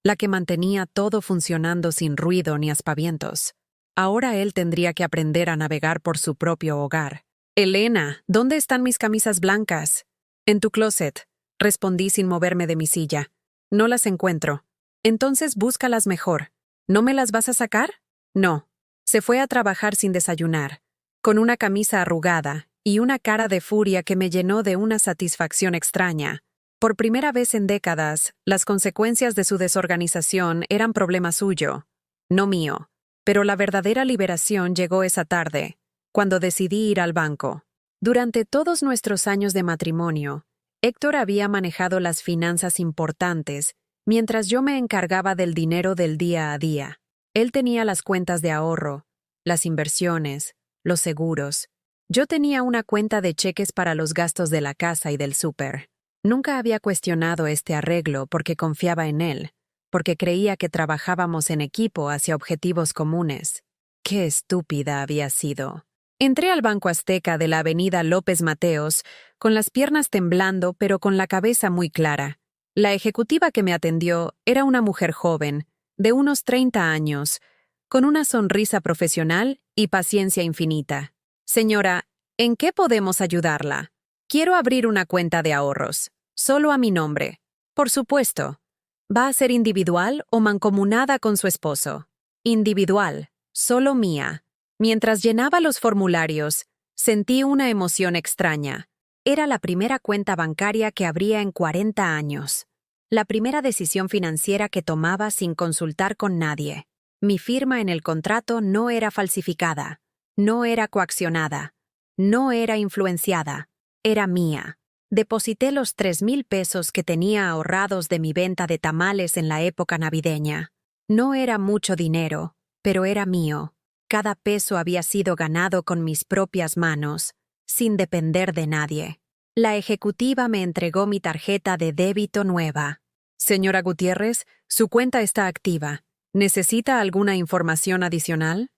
la que mantenía todo funcionando sin ruido ni aspavientos. Ahora él tendría que aprender a navegar por su propio hogar. Elena, ¿dónde están mis camisas blancas? En tu closet, respondí sin moverme de mi silla. No las encuentro. Entonces búscalas mejor. ¿No me las vas a sacar? No. Se fue a trabajar sin desayunar, con una camisa arrugada y una cara de furia que me llenó de una satisfacción extraña. Por primera vez en décadas, las consecuencias de su desorganización eran problema suyo, no mío. Pero la verdadera liberación llegó esa tarde, cuando decidí ir al banco. Durante todos nuestros años de matrimonio, Héctor había manejado las finanzas importantes, mientras yo me encargaba del dinero del día a día. Él tenía las cuentas de ahorro, las inversiones, los seguros. Yo tenía una cuenta de cheques para los gastos de la casa y del súper. Nunca había cuestionado este arreglo porque confiaba en él, porque creía que trabajábamos en equipo hacia objetivos comunes. Qué estúpida había sido. Entré al Banco Azteca de la avenida López Mateos, con las piernas temblando pero con la cabeza muy clara. La ejecutiva que me atendió era una mujer joven, de unos 30 años, con una sonrisa profesional y paciencia infinita. Señora, ¿en qué podemos ayudarla? Quiero abrir una cuenta de ahorros, solo a mi nombre. Por supuesto. ¿Va a ser individual o mancomunada con su esposo? Individual, solo mía. Mientras llenaba los formularios, sentí una emoción extraña. Era la primera cuenta bancaria que abría en 40 años. La primera decisión financiera que tomaba sin consultar con nadie. Mi firma en el contrato no era falsificada, no era coaccionada, no era influenciada, era mía. Deposité los 3,000 pesos que tenía ahorrados de mi venta de tamales en la época navideña. No era mucho dinero, pero era mío. Cada peso había sido ganado con mis propias manos, sin depender de nadie. La ejecutiva me entregó mi tarjeta de débito nueva. Señora Gutiérrez, su cuenta está activa. ¿Necesita alguna información adicional?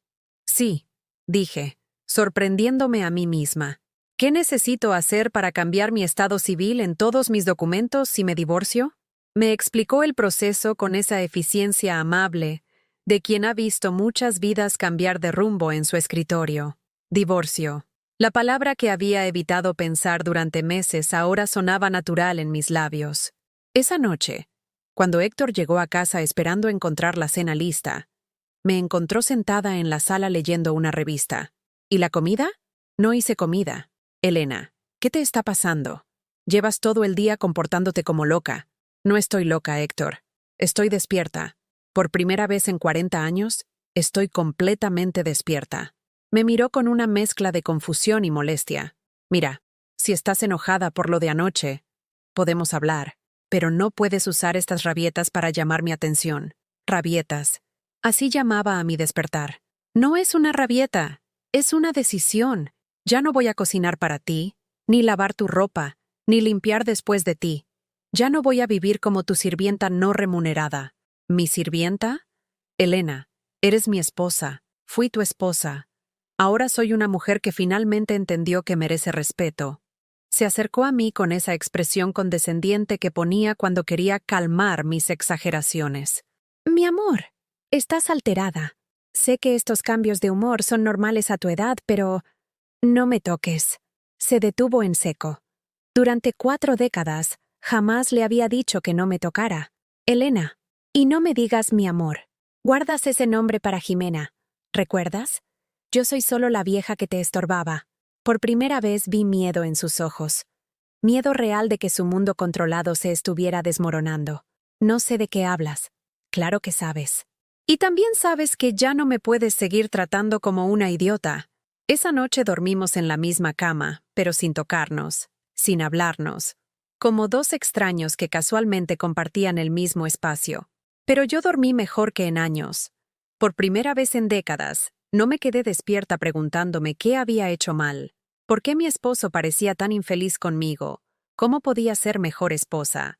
Sí, dije, sorprendiéndome a mí misma. ¿Qué necesito hacer para cambiar mi estado civil en todos mis documentos si me divorcio? Me explicó el proceso con esa eficiencia amable de quien ha visto muchas vidas cambiar de rumbo en su escritorio. Divorcio. La palabra que había evitado pensar durante meses ahora sonaba natural en mis labios. Esa noche, cuando Héctor llegó a casa esperando encontrar la cena lista, me encontró sentada en la sala leyendo una revista. ¿Y la comida? No hice comida. Elena, ¿qué te está pasando? Llevas todo el día comportándote como loca. No estoy loca, Héctor. Estoy despierta. Por primera vez en 40 años, estoy completamente despierta. Me miró con una mezcla de confusión y molestia. Mira, si estás enojada por lo de anoche, podemos hablar, pero no puedes usar estas rabietas para llamar mi atención. Rabietas. Así llamaba a mi despertar. No es una rabieta, es una decisión. Ya no voy a cocinar para ti, ni lavar tu ropa, ni limpiar después de ti. Ya no voy a vivir como tu sirvienta no remunerada. ¿Mi sirvienta? Elena, eres mi esposa, fui tu esposa. Ahora soy una mujer que finalmente entendió que merece respeto. Se acercó a mí con esa expresión condescendiente que ponía cuando quería calmar mis exageraciones. Mi amor, estás alterada. Sé que estos cambios de humor son normales a tu edad, pero... No me toques. Se detuvo en seco. Durante 4 décadas, jamás le había dicho que no me tocara. Elena, y no me digas mi amor. Guardas ese nombre para Jimena. ¿Recuerdas? Yo soy solo la vieja que te estorbaba. Por primera vez vi miedo en sus ojos. Miedo real de que su mundo controlado se estuviera desmoronando. No sé de qué hablas. Claro que sabes. Y también sabes que ya no me puedes seguir tratando como una idiota. Esa noche dormimos en la misma cama, pero sin tocarnos, sin hablarnos, como 2 extraños que casualmente compartían el mismo espacio. Pero yo dormí mejor que en años. Por primera vez en décadas, no me quedé despierta preguntándome qué había hecho mal, por qué mi esposo parecía tan infeliz conmigo, cómo podía ser mejor esposa.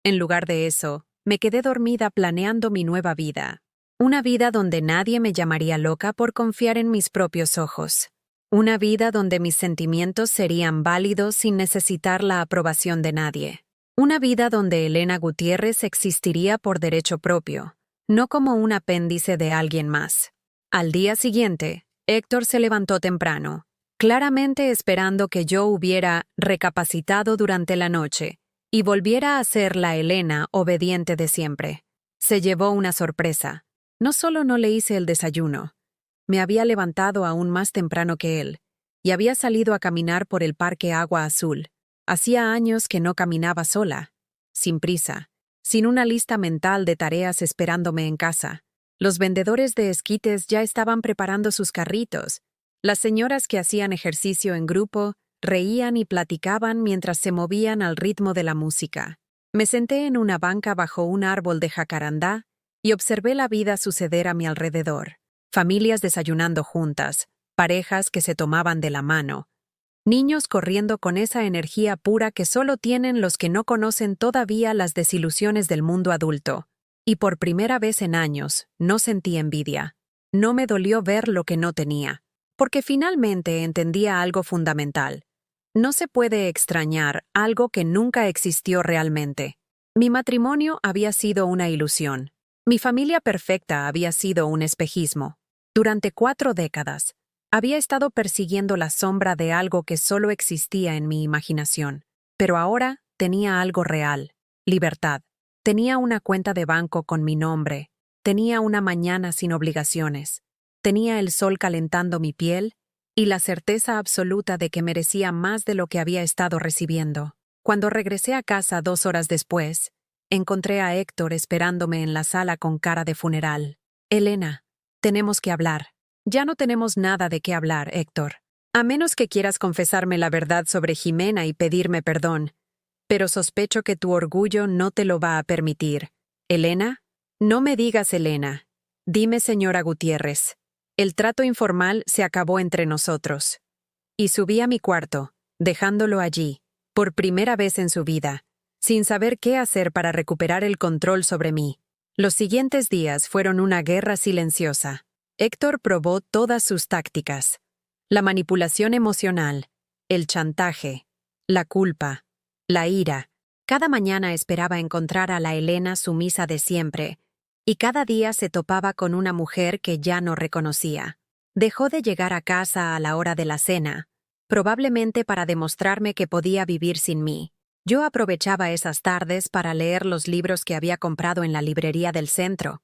En lugar de eso, me quedé dormida planeando mi nueva vida. Una vida donde nadie me llamaría loca por confiar en mis propios ojos. Una vida donde mis sentimientos serían válidos sin necesitar la aprobación de nadie. Una vida donde Elena Gutiérrez existiría por derecho propio, no como un apéndice de alguien más. Al día siguiente, Héctor se levantó temprano, claramente esperando que yo hubiera recapacitado durante la noche y volviera a ser la Elena obediente de siempre. Se llevó una sorpresa. No solo no le hice el desayuno, me había levantado aún más temprano que él, y había salido a caminar por el Parque Agua Azul. Hacía años que no caminaba sola, sin prisa, sin una lista mental de tareas esperándome en casa. Los vendedores de esquites ya estaban preparando sus carritos. Las señoras que hacían ejercicio en grupo reían y platicaban mientras se movían al ritmo de la música. Me senté en una banca bajo un árbol de jacarandá y observé la vida suceder a mi alrededor. Familias desayunando juntas, parejas que se tomaban de la mano, niños corriendo con esa energía pura que solo tienen los que no conocen todavía las desilusiones del mundo adulto. Y por primera vez en años, no sentí envidia. No me dolió ver lo que no tenía, porque finalmente entendía algo fundamental. No se puede extrañar algo que nunca existió realmente. Mi matrimonio había sido una ilusión. Mi familia perfecta había sido un espejismo. Durante 4 décadas, había estado persiguiendo la sombra de algo que solo existía en mi imaginación. Pero ahora tenía algo real: libertad. Tenía una cuenta de banco con mi nombre. Tenía una mañana sin obligaciones. Tenía el sol calentando mi piel y la certeza absoluta de que merecía más de lo que había estado recibiendo. Cuando regresé a casa 2 horas después, encontré a Héctor esperándome en la sala con cara de funeral. «Elena, tenemos que hablar». «Ya no tenemos nada de qué hablar, Héctor. A menos que quieras confesarme la verdad sobre Jimena y pedirme perdón. Pero sospecho que tu orgullo no te lo va a permitir. ¿Elena?» «No me digas Elena. Dime señora Gutiérrez». El trato informal se acabó entre nosotros. Y subí a mi cuarto, dejándolo allí, por primera vez en su vida, sin saber qué hacer para recuperar el control sobre mí. Los siguientes días fueron una guerra silenciosa. Héctor probó todas sus tácticas: la manipulación emocional, el chantaje, la culpa, la ira. Cada mañana esperaba encontrar a la Elena sumisa de siempre, y cada día se topaba con una mujer que ya no reconocía. Dejó de llegar a casa a la hora de la cena, probablemente para demostrarme que podía vivir sin mí. Yo aprovechaba esas tardes para leer los libros que había comprado en la librería del centro,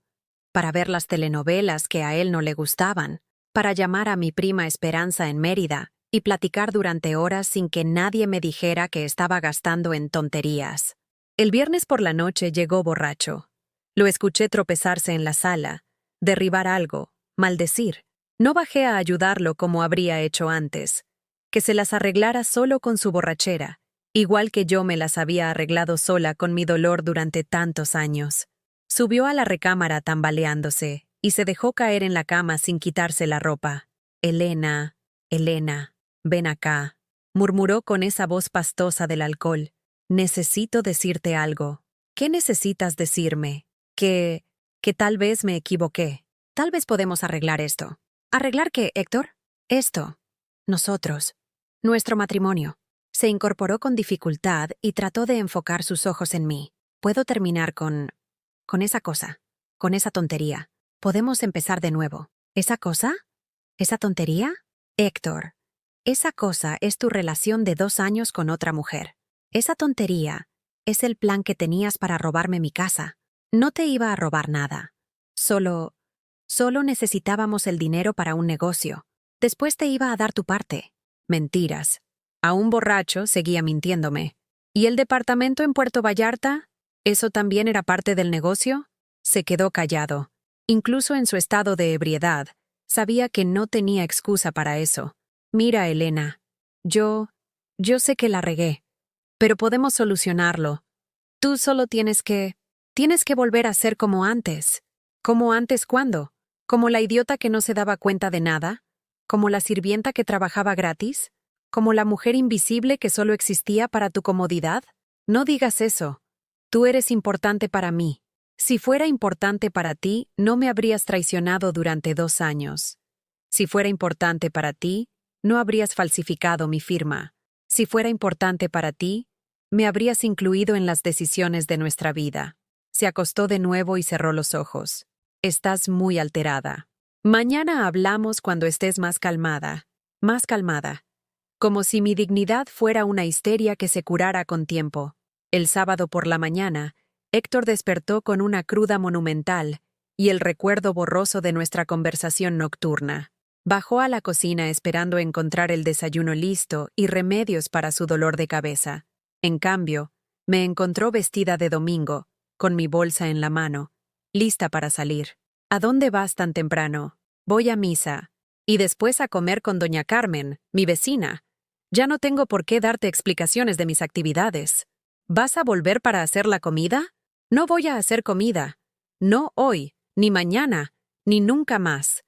para ver las telenovelas que a él no le gustaban, para llamar a mi prima Esperanza en Mérida y platicar durante horas sin que nadie me dijera que estaba gastando en tonterías. El viernes por la noche llegó borracho. Lo escuché tropezarse en la sala, derribar algo, maldecir. No bajé a ayudarlo como habría hecho antes. Que se las arreglara solo con su borrachera, igual que yo me las había arreglado sola con mi dolor durante tantos años. Subió a la recámara tambaleándose y se dejó caer en la cama sin quitarse la ropa. «Elena, Elena, ven acá», murmuró con esa voz pastosa del alcohol. «Necesito decirte algo». «¿Qué necesitas decirme?» Que tal vez me equivoqué. Tal vez podemos arreglar esto». «¿Arreglar qué, Héctor?» «Esto. Nosotros. Nuestro matrimonio». Se incorporó con dificultad y trató de enfocar sus ojos en mí. «Puedo terminar con esa cosa, con esa tontería. Podemos empezar de nuevo». ¿Esa cosa? ¿Esa tontería? Héctor, esa cosa es tu relación de 2 años con otra mujer. Esa tontería es el plan que tenías para robarme mi casa. No te iba a robar nada. Solo necesitábamos el dinero para un negocio. Después te iba a dar tu parte. Mentiras. Aún borracho, seguía mintiéndome. ¿Y el departamento en Puerto Vallarta? ¿Eso también era parte del negocio? Se quedó callado. Incluso en su estado de ebriedad, sabía que no tenía excusa para eso. «Mira, Elena, yo sé que la regué, pero podemos solucionarlo. Tú solo tienes que volver a ser como antes». ¿Como antes cuándo? ¿Como la idiota que no se daba cuenta de nada? ¿Como la sirvienta que trabajaba gratis? ¿Como la mujer invisible que solo existía para tu comodidad? No digas eso. Tú eres importante para mí. Si fuera importante para ti, no me habrías traicionado durante 2 años. Si fuera importante para ti, no habrías falsificado mi firma. Si fuera importante para ti, me habrías incluido en las decisiones de nuestra vida. Se acostó de nuevo y cerró los ojos. Estás muy alterada. Mañana hablamos cuando estés más calmada. Más calmada. Como si mi dignidad fuera una histeria que se curara con tiempo. El sábado por la mañana, Héctor despertó con una cruda monumental y el recuerdo borroso de nuestra conversación nocturna. Bajó a la cocina esperando encontrar el desayuno listo y remedios para su dolor de cabeza. En cambio, me encontró vestida de domingo, con mi bolsa en la mano, lista para salir. ¿A dónde vas tan temprano? Voy a misa. Y después a comer con doña Carmen, mi vecina. Ya no tengo por qué darte explicaciones de mis actividades. ¿Vas a volver para hacer la comida? No voy a hacer comida. No hoy, ni mañana, ni nunca más.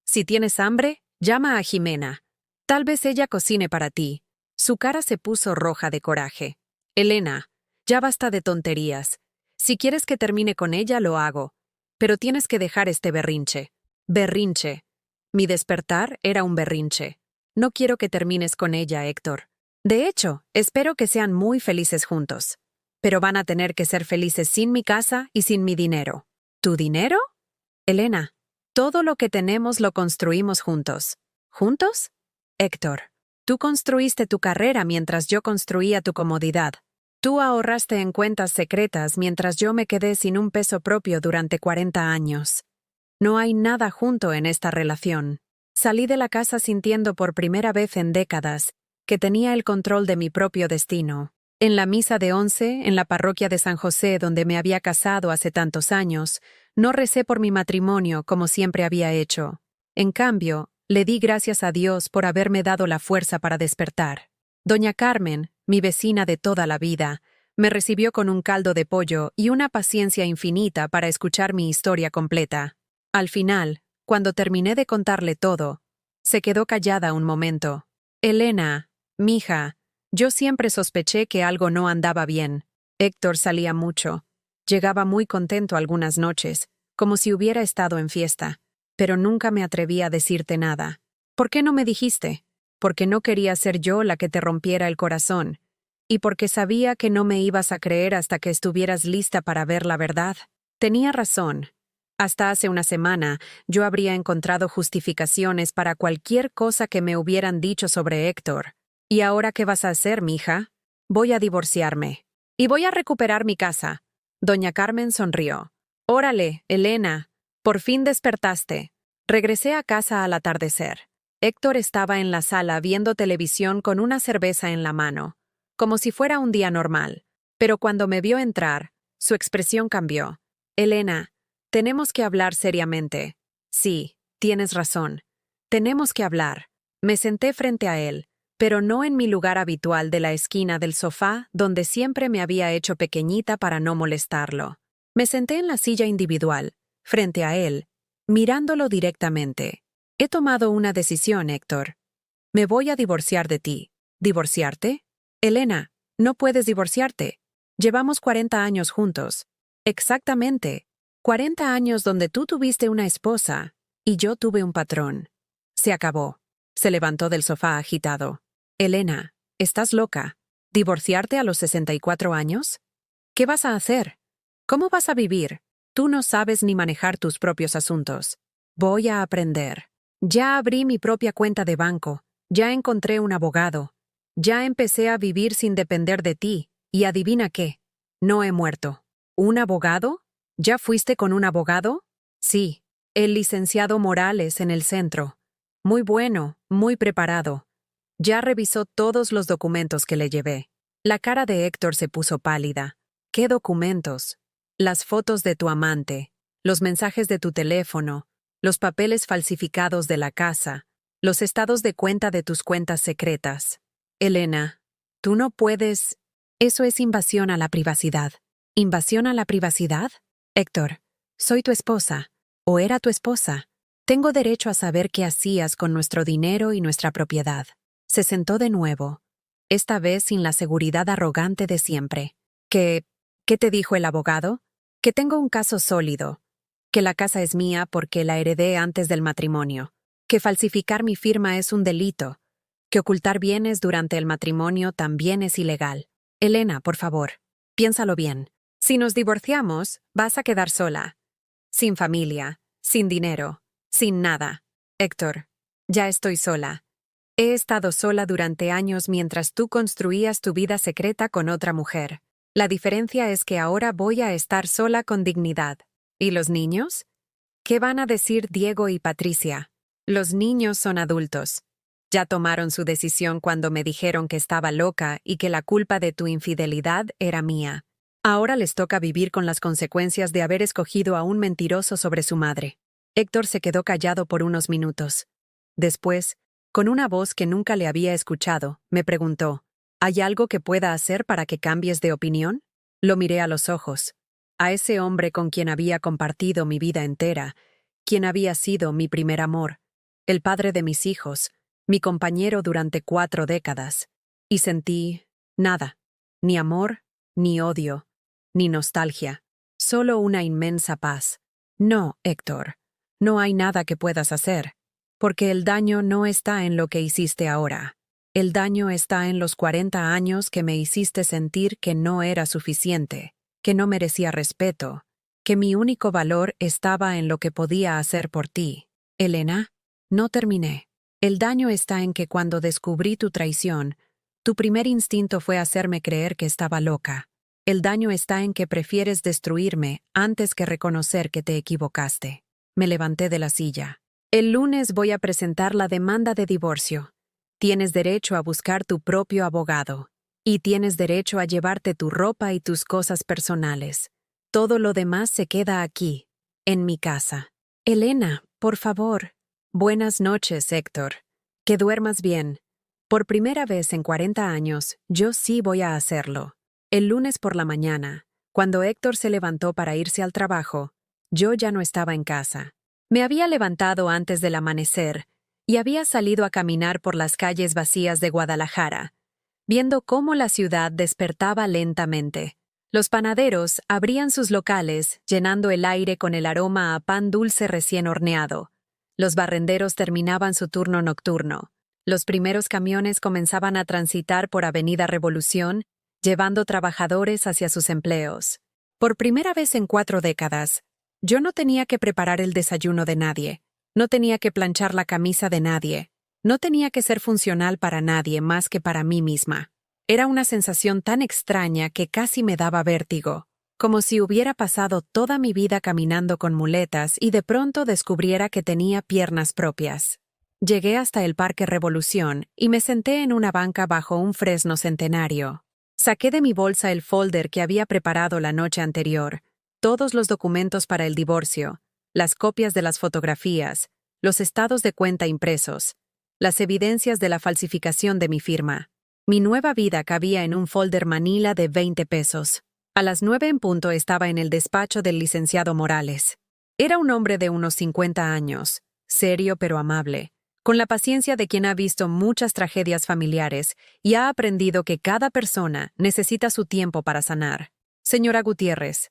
Si tienes hambre, llama a Jimena. Tal vez ella cocine para ti. Su cara se puso roja de coraje. Elena, ya basta de tonterías. Si quieres que termine con ella, lo hago. Pero tienes que dejar este berrinche. Berrinche. Mi despertar era un berrinche. No quiero que termines con ella, Héctor. De hecho, espero que sean muy felices juntos. Pero van a tener que ser felices sin mi casa y sin mi dinero. ¿Tu dinero? Elena, todo lo que tenemos lo construimos juntos. ¿Juntos? Héctor, tú construiste tu carrera mientras yo construía tu comodidad. Tú ahorraste en cuentas secretas mientras yo me quedé sin un peso propio durante 40 años. No hay nada junto en esta relación. Salí de la casa sintiendo por primera vez en décadas que tenía el control de mi propio destino. En la misa de 11, en la parroquia de San José donde me había casado hace tantos años, no recé por mi matrimonio como siempre había hecho. En cambio, le di gracias a Dios por haberme dado la fuerza para despertar. Doña Carmen, mi vecina de toda la vida, me recibió con un caldo de pollo y una paciencia infinita para escuchar mi historia completa. Al final, cuando terminé de contarle todo, se quedó callada un momento. Elena, mija, yo siempre sospeché que algo no andaba bien. Héctor salía mucho. Llegaba muy contento algunas noches, como si hubiera estado en fiesta. Pero nunca me atreví a decirte nada. ¿Por qué no me dijiste? Porque no quería ser yo la que te rompiera el corazón. Y porque sabía que no me ibas a creer hasta que estuvieras lista para ver la verdad. Tenía razón. Hasta hace una semana, yo habría encontrado justificaciones para cualquier cosa que me hubieran dicho sobre Héctor. ¿Y ahora qué vas a hacer, mija? Voy a divorciarme. Y voy a recuperar mi casa. Doña Carmen sonrió. Órale, Elena, por fin despertaste. Regresé a casa al atardecer. Héctor estaba en la sala viendo televisión con una cerveza en la mano, como si fuera un día normal. Pero cuando me vio entrar, su expresión cambió. Elena, tenemos que hablar seriamente. Sí, tienes razón. Tenemos que hablar. Me senté frente a él, pero no en mi lugar habitual de la esquina del sofá donde siempre me había hecho pequeñita para no molestarlo. Me senté en la silla individual, frente a él, mirándolo directamente. He tomado una decisión, Héctor. Me voy a divorciar de ti. ¿Divorciarte? Elena, no puedes divorciarte. Llevamos 40 años juntos. Exactamente. 40 años donde tú tuviste una esposa y yo tuve un patrón. Se acabó. Se levantó del sofá agitado. Elena, ¿estás loca? ¿Divorciarte a los 64 años? ¿Qué vas a hacer? ¿Cómo vas a vivir? Tú no sabes ni manejar tus propios asuntos. Voy a aprender. Ya abrí mi propia cuenta de banco. Ya encontré un abogado. Ya empecé a vivir sin depender de ti. Y adivina qué. No he muerto. ¿Un abogado? ¿Ya fuiste con un abogado? Sí, el licenciado Morales en el centro. Muy bueno, muy preparado. Ya revisó todos los documentos que le llevé. La cara de Héctor se puso pálida. ¿Qué documentos? Las fotos de tu amante, los mensajes de tu teléfono, los papeles falsificados de la casa, los estados de cuenta de tus cuentas secretas. Elena, tú no puedes... Eso es invasión a la privacidad. ¿Invasión a la privacidad? Héctor, soy tu esposa, o era tu esposa. Tengo derecho a saber qué hacías con nuestro dinero y nuestra propiedad. Se sentó de nuevo, esta vez sin la seguridad arrogante de siempre. ¿Qué te dijo el abogado? Que tengo un caso sólido, que la casa es mía porque la heredé antes del matrimonio, que falsificar mi firma es un delito, que ocultar bienes durante el matrimonio también es ilegal. Elena, por favor, piénsalo bien. Si nos divorciamos, vas a quedar sola. Sin familia, sin dinero, sin nada. Héctor, ya estoy sola. He estado sola durante años mientras tú construías tu vida secreta con otra mujer. La diferencia es que ahora voy a estar sola con dignidad. ¿Y los niños? ¿Qué van a decir Diego y Patricia? Los niños son adultos. Ya tomaron su decisión cuando me dijeron que estaba loca y que la culpa de tu infidelidad era mía. Ahora les toca vivir con las consecuencias de haber escogido a un mentiroso sobre su madre. Héctor se quedó callado por unos minutos. Después, con una voz que nunca le había escuchado, me preguntó, ¿hay algo que pueda hacer para que cambies de opinión? Lo miré a los ojos. a ese hombre con quien había compartido mi vida entera, quien había sido mi primer amor, el padre de mis hijos, mi compañero durante 4 décadas, y sentí nada, ni amor, ni odio, ni nostalgia, solo una inmensa paz. No, Héctor, no hay nada que puedas hacer, porque el daño no está en lo que hiciste ahora. El daño está en los 40 años que me hiciste sentir que no era suficiente, que no merecía respeto, que mi único valor estaba en lo que podía hacer por ti. Elena, no terminé. El daño está en que cuando descubrí tu traición, tu primer instinto fue hacerme creer que estaba loca. El daño está en que prefieres destruirme antes que reconocer que te equivocaste. Me levanté de la silla. El lunes voy a presentar la demanda de divorcio. Tienes derecho a buscar tu propio abogado. Y tienes derecho a llevarte tu ropa y tus cosas personales. Todo lo demás se queda aquí, en mi casa. Elena, por favor. Buenas noches, Héctor. Que duermas bien. Por primera vez en 40 años, yo sí voy a hacerlo. El lunes por la mañana, cuando Héctor se levantó para irse al trabajo, yo ya no estaba en casa. Me había levantado antes del amanecer y había salido a caminar por las calles vacías de Guadalajara, viendo cómo la ciudad despertaba lentamente. Los panaderos abrían sus locales, llenando el aire con el aroma a pan dulce recién horneado. Los barrenderos terminaban su turno nocturno. Los primeros camiones comenzaban a transitar por Avenida Revolución, llevando trabajadores hacia sus empleos. Por primera vez en 4 décadas, yo no tenía que preparar el desayuno de nadie, no tenía que planchar la camisa de nadie, no tenía que ser funcional para nadie más que para mí misma. Era una sensación tan extraña que casi me daba vértigo, como si hubiera pasado toda mi vida caminando con muletas y de pronto descubriera que tenía piernas propias. Llegué hasta el Parque Revolución y me senté en una banca bajo un fresno centenario. Saqué de mi bolsa el folder que había preparado la noche anterior, todos los documentos para el divorcio, las copias de las fotografías, los estados de cuenta impresos, las evidencias de la falsificación de mi firma. Mi nueva vida cabía en un folder manila de 20 pesos. A las 9 en punto estaba en el despacho del licenciado Morales. Era un hombre de unos 50 años, serio pero amable, con la paciencia de quien ha visto muchas tragedias familiares y ha aprendido que cada persona necesita su tiempo para sanar. Señora Gutiérrez,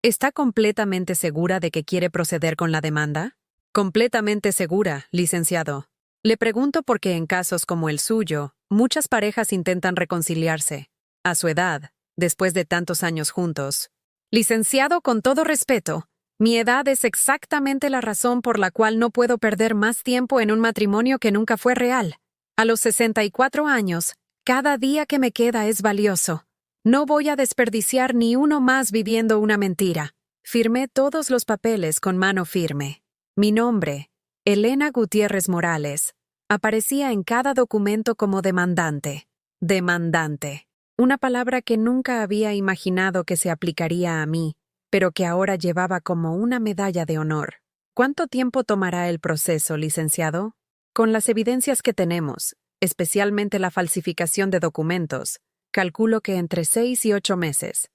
¿está completamente segura de que quiere proceder con la demanda? Completamente segura, licenciado. Le pregunto porque en casos como el suyo, muchas parejas intentan reconciliarse. A su edad, después de tantos años juntos. Licenciado, con todo respeto, mi edad es exactamente la razón por la cual no puedo perder más tiempo en un matrimonio que nunca fue real. A los 64 años, cada día que me queda es valioso. No voy a desperdiciar ni uno más viviendo una mentira. Firmé todos los papeles con mano firme. Mi nombre, Elena Gutiérrez Morales, aparecía en cada documento como demandante. Demandante. Una palabra que nunca había imaginado que se aplicaría a mí, pero que ahora llevaba como una medalla de honor. ¿Cuánto tiempo tomará el proceso, licenciado? Con las evidencias que tenemos, especialmente la falsificación de documentos, calculo que entre 6 y 8 meses.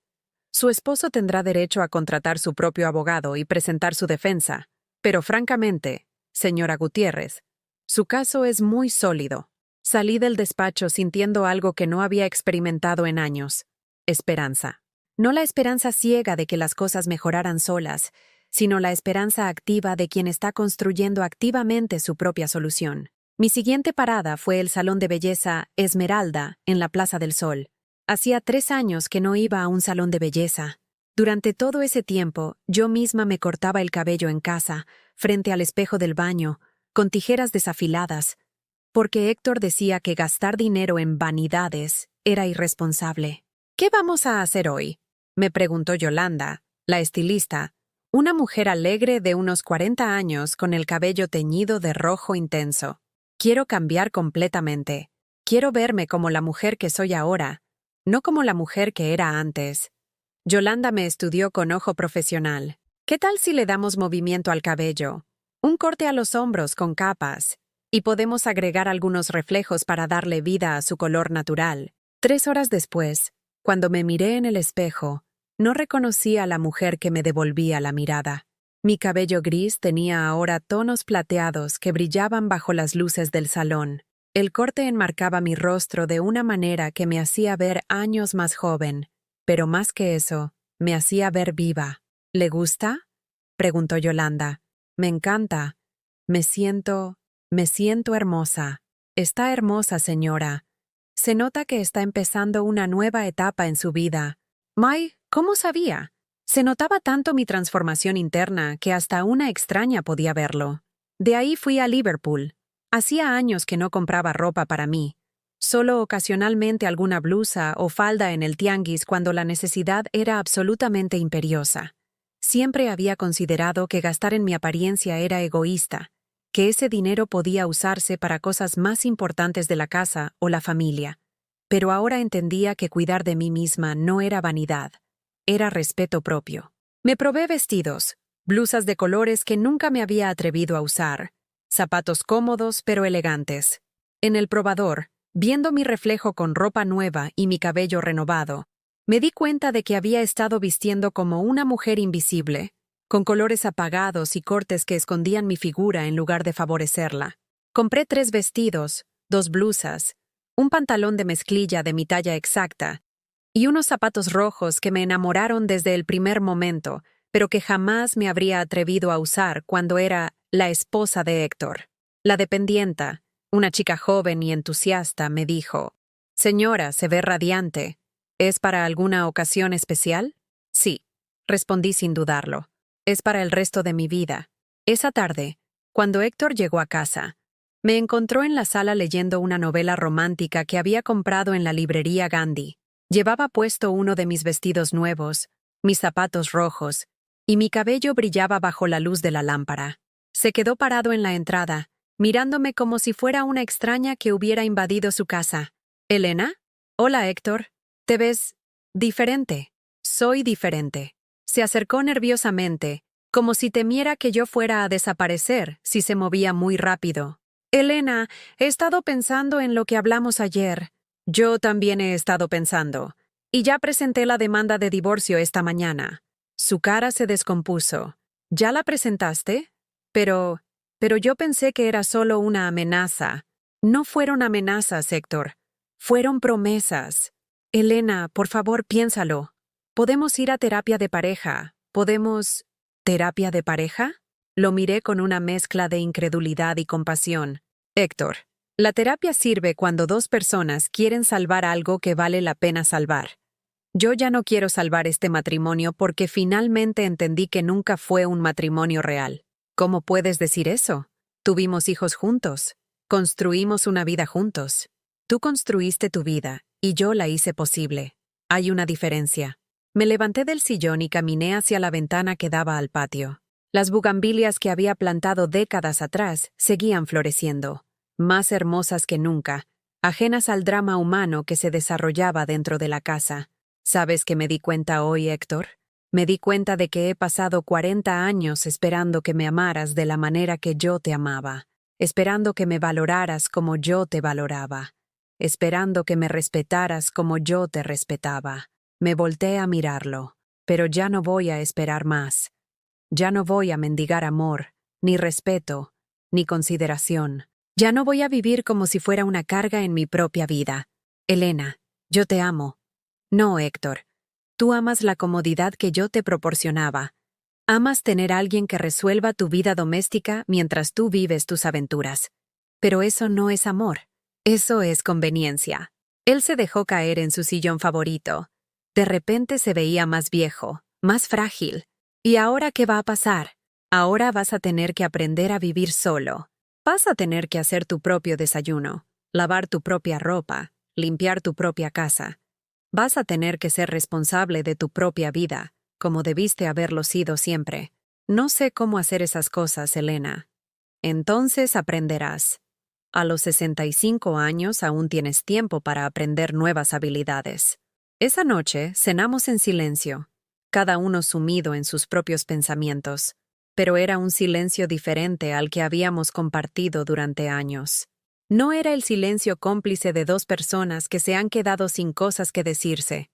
Su esposo tendrá derecho a contratar su propio abogado y presentar su defensa, pero francamente, señora Gutiérrez, su caso es muy sólido. Salí del despacho sintiendo algo que no había experimentado en años: esperanza. No la esperanza ciega de que las cosas mejoraran solas, sino la esperanza activa de quien está construyendo activamente su propia solución. Mi siguiente parada fue el salón de belleza Esmeralda, en la Plaza del Sol. Hacía 3 años que no iba a un salón de belleza. Durante todo ese tiempo, yo misma me cortaba el cabello en casa, frente al espejo del baño, con tijeras desafiladas, porque Héctor decía que gastar dinero en vanidades era irresponsable. ¿Qué vamos a hacer hoy?, me preguntó Yolanda, la estilista, una mujer alegre de unos 40 años con el cabello teñido de rojo intenso. Quiero cambiar completamente. Quiero verme como la mujer que soy ahora, no como la mujer que era antes. Yolanda me estudió con ojo profesional. ¿Qué tal si le damos movimiento al cabello? Un corte a los hombros con capas. Y podemos agregar algunos reflejos para darle vida a su color natural. 3 horas después, cuando me miré en el espejo, No reconocí a la mujer que me devolvía la mirada. Mi cabello gris tenía ahora tonos plateados que brillaban bajo las luces del salón. El corte enmarcaba mi rostro de una manera que me hacía ver años más joven, pero más que eso, me hacía ver viva. ¿Le gusta?, preguntó Yolanda. Me encanta. Me siento hermosa. Está hermosa, señora. Se nota que está empezando una nueva etapa en su vida. May, ¿cómo sabía? Se notaba tanto mi transformación interna que hasta una extraña podía verlo. De ahí fui a Liverpool. Hacía años que no compraba ropa para mí. Solo ocasionalmente alguna blusa o falda en el tianguis cuando la necesidad era absolutamente imperiosa. Siempre había considerado que gastar en mi apariencia era egoísta, que ese dinero podía usarse para cosas más importantes de la casa o la familia. Pero ahora entendía que cuidar de mí misma no era vanidad, era respeto propio. Me probé vestidos, blusas de colores que nunca me había atrevido a usar, zapatos cómodos pero elegantes. En el probador, viendo mi reflejo con ropa nueva y mi cabello renovado, me di cuenta de que había estado vistiendo como una mujer invisible, con colores apagados y cortes que escondían mi figura en lugar de favorecerla. Compré 3 vestidos, 2 blusas, un pantalón de mezclilla de mi talla exacta y unos zapatos rojos que me enamoraron desde el primer momento, pero que jamás me habría atrevido a usar cuando era la esposa de Héctor. La dependienta, una chica joven y entusiasta, me dijo: «Señora, se ve radiante. ¿Es para alguna ocasión especial?» «Sí», respondí sin dudarlo. «Es para el resto de mi vida». Esa tarde, cuando Héctor llegó a casa, me encontró en la sala leyendo una novela romántica que había comprado en la librería Gandhi. Llevaba puesto uno de mis vestidos nuevos, mis zapatos rojos, y mi cabello brillaba bajo la luz de la lámpara. Se quedó parado en la entrada, mirándome como si fuera una extraña que hubiera invadido su casa. «¿Elena? Hola, Héctor. Te ves diferente». «Soy diferente». Se acercó nerviosamente, como si temiera que yo fuera a desaparecer si se movía muy rápido. «Elena, he estado pensando en lo que hablamos ayer». «Yo también he estado pensando. Y ya presenté la demanda de divorcio esta mañana». Su cara se descompuso. «¿Ya la presentaste? Pero yo pensé que era solo una amenaza». «No fueron amenazas, Héctor. Fueron promesas». «Elena, por favor, piénsalo. Podemos ir a terapia de pareja. Podemos...» «¿Terapia de pareja?». Lo miré con una mezcla de incredulidad y compasión. «Héctor, la terapia sirve cuando 2 personas quieren salvar algo que vale la pena salvar. Yo ya no quiero salvar este matrimonio porque finalmente entendí que nunca fue un matrimonio real». «¿Cómo puedes decir eso? Tuvimos hijos juntos. Construimos una vida juntos. Tú construiste tu vida y yo la hice posible. Hay una diferencia». Me levanté del sillón y caminé hacia la ventana que daba al patio. Las bugambilias que había plantado décadas atrás seguían floreciendo, más hermosas que nunca, ajenas al drama humano que se desarrollaba dentro de la casa. ¿Sabes qué me di cuenta hoy, Héctor? Me di cuenta de que he pasado 40 años esperando que me amaras de la manera que yo te amaba, esperando que me valoraras como yo te valoraba, esperando que me respetaras como yo te respetaba. Me volteé a mirarlo, pero ya no voy a esperar más. Ya no voy a mendigar amor, ni respeto, ni consideración. Ya no voy a vivir como si fuera una carga en mi propia vida. Elena, yo te amo. No, Héctor. Tú amas la comodidad que yo te proporcionaba. Amas tener a alguien que resuelva tu vida doméstica mientras tú vives tus aventuras. Pero eso no es amor. Eso es conveniencia. Él se dejó caer en su sillón favorito. De repente se veía más viejo, más frágil. ¿Y ahora qué va a pasar? Ahora vas a tener que aprender a vivir solo. Vas a tener que hacer tu propio desayuno, lavar tu propia ropa, limpiar tu propia casa. Vas a tener que ser responsable de tu propia vida, como debiste haberlo sido siempre. No sé cómo hacer esas cosas, Elena. Entonces aprenderás. A los 65 años aún tienes tiempo para aprender nuevas habilidades. Esa noche cenamos en silencio, cada uno sumido en sus propios pensamientos, pero era un silencio diferente al que habíamos compartido durante años. No era el silencio cómplice de 2 personas que se han quedado sin cosas que decirse.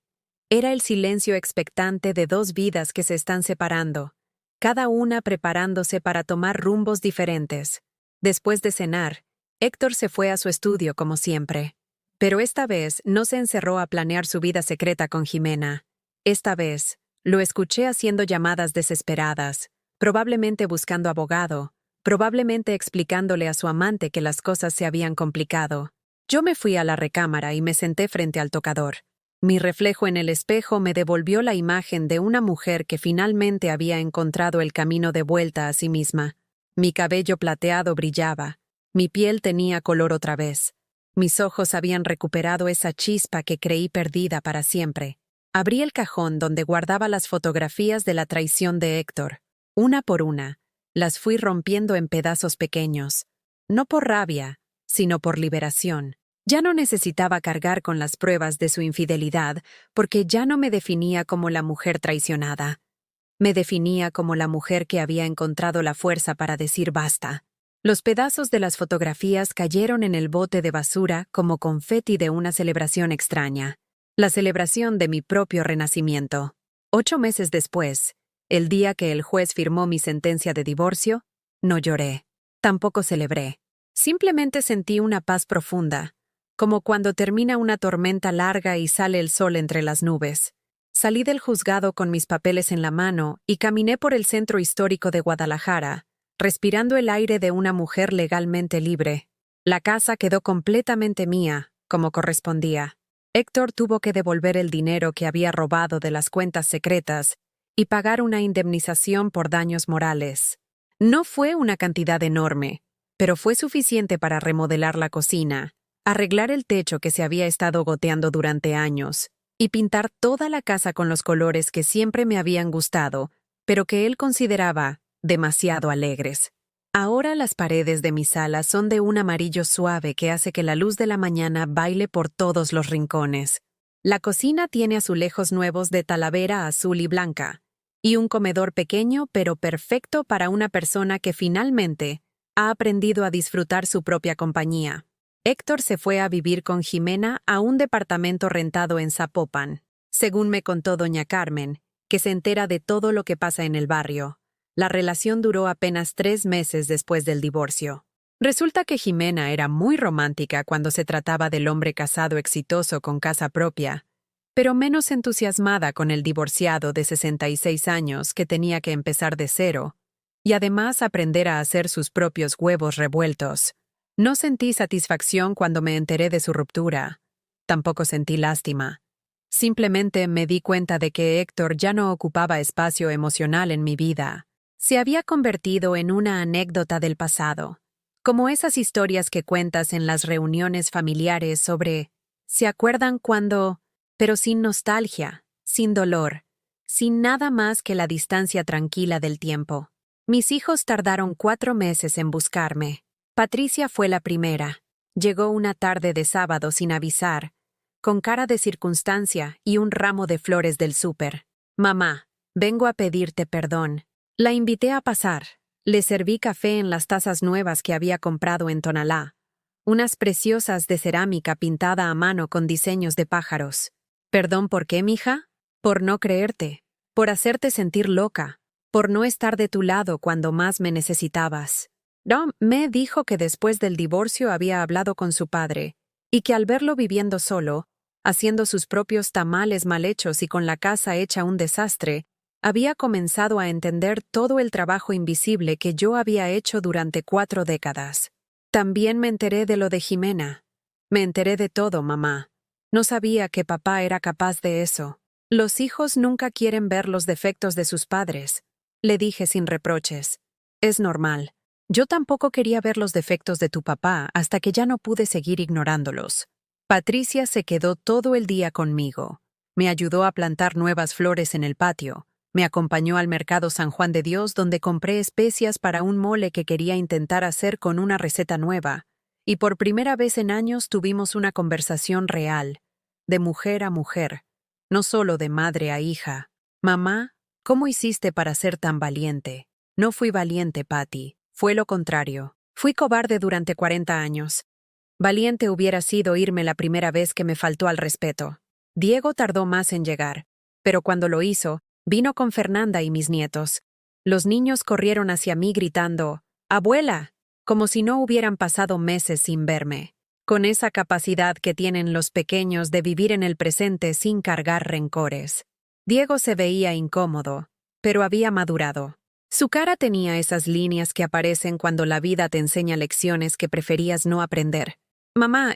Era el silencio expectante de dos vidas que se están separando, cada una preparándose para tomar rumbos diferentes. Después de cenar, Héctor se fue a su estudio como siempre. Pero esta vez no se encerró a planear su vida secreta con Jimena. Esta vez, lo escuché haciendo llamadas desesperadas, probablemente buscando abogado, probablemente explicándole a su amante que las cosas se habían complicado. Yo me fui a la recámara y me senté frente al tocador. Mi reflejo en el espejo me devolvió la imagen de una mujer que finalmente había encontrado el camino de vuelta a sí misma. Mi cabello plateado brillaba. Mi piel tenía color otra vez. Mis ojos habían recuperado esa chispa que creí perdida para siempre. Abrí el cajón donde guardaba las fotografías de la traición de Héctor. Una por una, las fui rompiendo en pedazos pequeños. No por rabia, sino por liberación. Ya no necesitaba cargar con las pruebas de su infidelidad, porque ya no me definía como la mujer traicionada. Me definía como la mujer que había encontrado la fuerza para decir basta. Los pedazos de las fotografías cayeron en el bote de basura como confeti de una celebración extraña. La celebración de mi propio renacimiento. 8 meses después, el día que el juez firmó mi sentencia de divorcio, no lloré. Tampoco celebré. Simplemente sentí una paz profunda, como cuando termina una tormenta larga y sale el sol entre las nubes. Salí del juzgado con mis papeles en la mano y caminé por el centro histórico de Guadalajara, respirando el aire de una mujer legalmente libre. La casa quedó completamente mía, como correspondía. Héctor tuvo que devolver el dinero que había robado de las cuentas secretas y pagar una indemnización por daños morales. No fue una cantidad enorme, pero fue suficiente para remodelar la cocina, arreglar el techo que se había estado goteando durante años, y pintar toda la casa con los colores que siempre me habían gustado, pero que él consideraba demasiado alegres. Ahora las paredes de mi sala son de un amarillo suave que hace que la luz de la mañana baile por todos los rincones. La cocina tiene azulejos nuevos de talavera azul y blanca, y un comedor pequeño pero perfecto para una persona que finalmente ha aprendido a disfrutar su propia compañía. Héctor se fue a vivir con Jimena a un departamento rentado en Zapopan, según me contó doña Carmen, que se entera de todo lo que pasa en el barrio. La relación duró apenas 3 meses después del divorcio. Resulta que Jimena era muy romántica cuando se trataba del hombre casado exitoso con casa propia, pero menos entusiasmada con el divorciado de 66 años que tenía que empezar de cero, y además aprender a hacer sus propios huevos revueltos. No sentí satisfacción cuando me enteré de su ruptura. Tampoco sentí lástima. Simplemente me di cuenta de que Héctor ya no ocupaba espacio emocional en mi vida. Se había convertido en una anécdota del pasado, como esas historias que cuentas en las reuniones familiares sobre ¿se acuerdan cuando? Pero sin nostalgia, sin dolor, sin nada más que la distancia tranquila del tiempo. Mis hijos tardaron 4 meses en buscarme. Patricia fue la primera. Llegó una tarde de sábado sin avisar, con cara de circunstancia y un ramo de flores del súper. Mamá, vengo a pedirte perdón. La invité a pasar. Le serví café en las tazas nuevas que había comprado en Tonalá, unas preciosas de cerámica pintada a mano con diseños de pájaros. ¿Perdón por qué, mija? Por no creerte, por hacerte sentir loca, por no estar de tu lado cuando más me necesitabas. Dom me dijo que después del divorcio había hablado con su padre, y que al verlo viviendo solo, haciendo sus propios tamales mal hechos y con la casa hecha un desastre, había comenzado a entender todo el trabajo invisible que yo había hecho durante 4 décadas. También me enteré de lo de Jimena. Me enteré de todo, mamá. No sabía que papá era capaz de eso. Los hijos nunca quieren ver los defectos de sus padres, le dije sin reproches. Es normal. Yo tampoco quería ver los defectos de tu papá hasta que ya no pude seguir ignorándolos. Patricia se quedó todo el día conmigo. Me ayudó a plantar nuevas flores en el patio. Me acompañó al mercado San Juan de Dios donde compré especias para un mole que quería intentar hacer con una receta nueva. Y por primera vez en años tuvimos una conversación real, de mujer a mujer, no solo de madre a hija. Mamá, ¿cómo hiciste para ser tan valiente? No fui valiente, Patty. Fue lo contrario. Fui cobarde durante 40 años. Valiente hubiera sido irme la primera vez que me faltó al respeto. Diego tardó más en llegar, pero cuando lo hizo, vino con Fernanda y mis nietos. Los niños corrieron hacia mí gritando, «¡Abuela!», como si no hubieran pasado meses sin verme. Con esa capacidad que tienen los pequeños de vivir en el presente sin cargar rencores. Diego se veía incómodo, pero había madurado. Su cara tenía esas líneas que aparecen cuando la vida te enseña lecciones que preferías no aprender. «Mamá,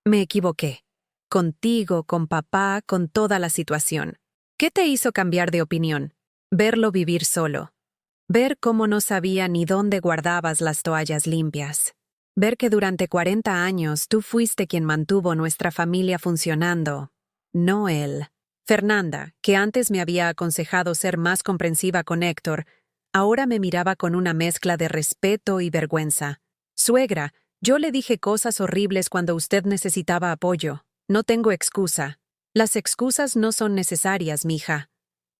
me equivoqué. Contigo, con papá, con toda la situación. ¿Qué te hizo cambiar de opinión? Verlo vivir solo. Ver cómo no sabía ni dónde guardabas las toallas limpias. Ver que durante 40 años tú fuiste quien mantuvo nuestra familia funcionando, no él». Fernanda, que antes me había aconsejado ser más comprensiva con Héctor, ahora me miraba con una mezcla de respeto y vergüenza. «Suegra, yo le dije cosas horribles cuando usted necesitaba apoyo. No tengo excusa. Las excusas no son necesarias, mija.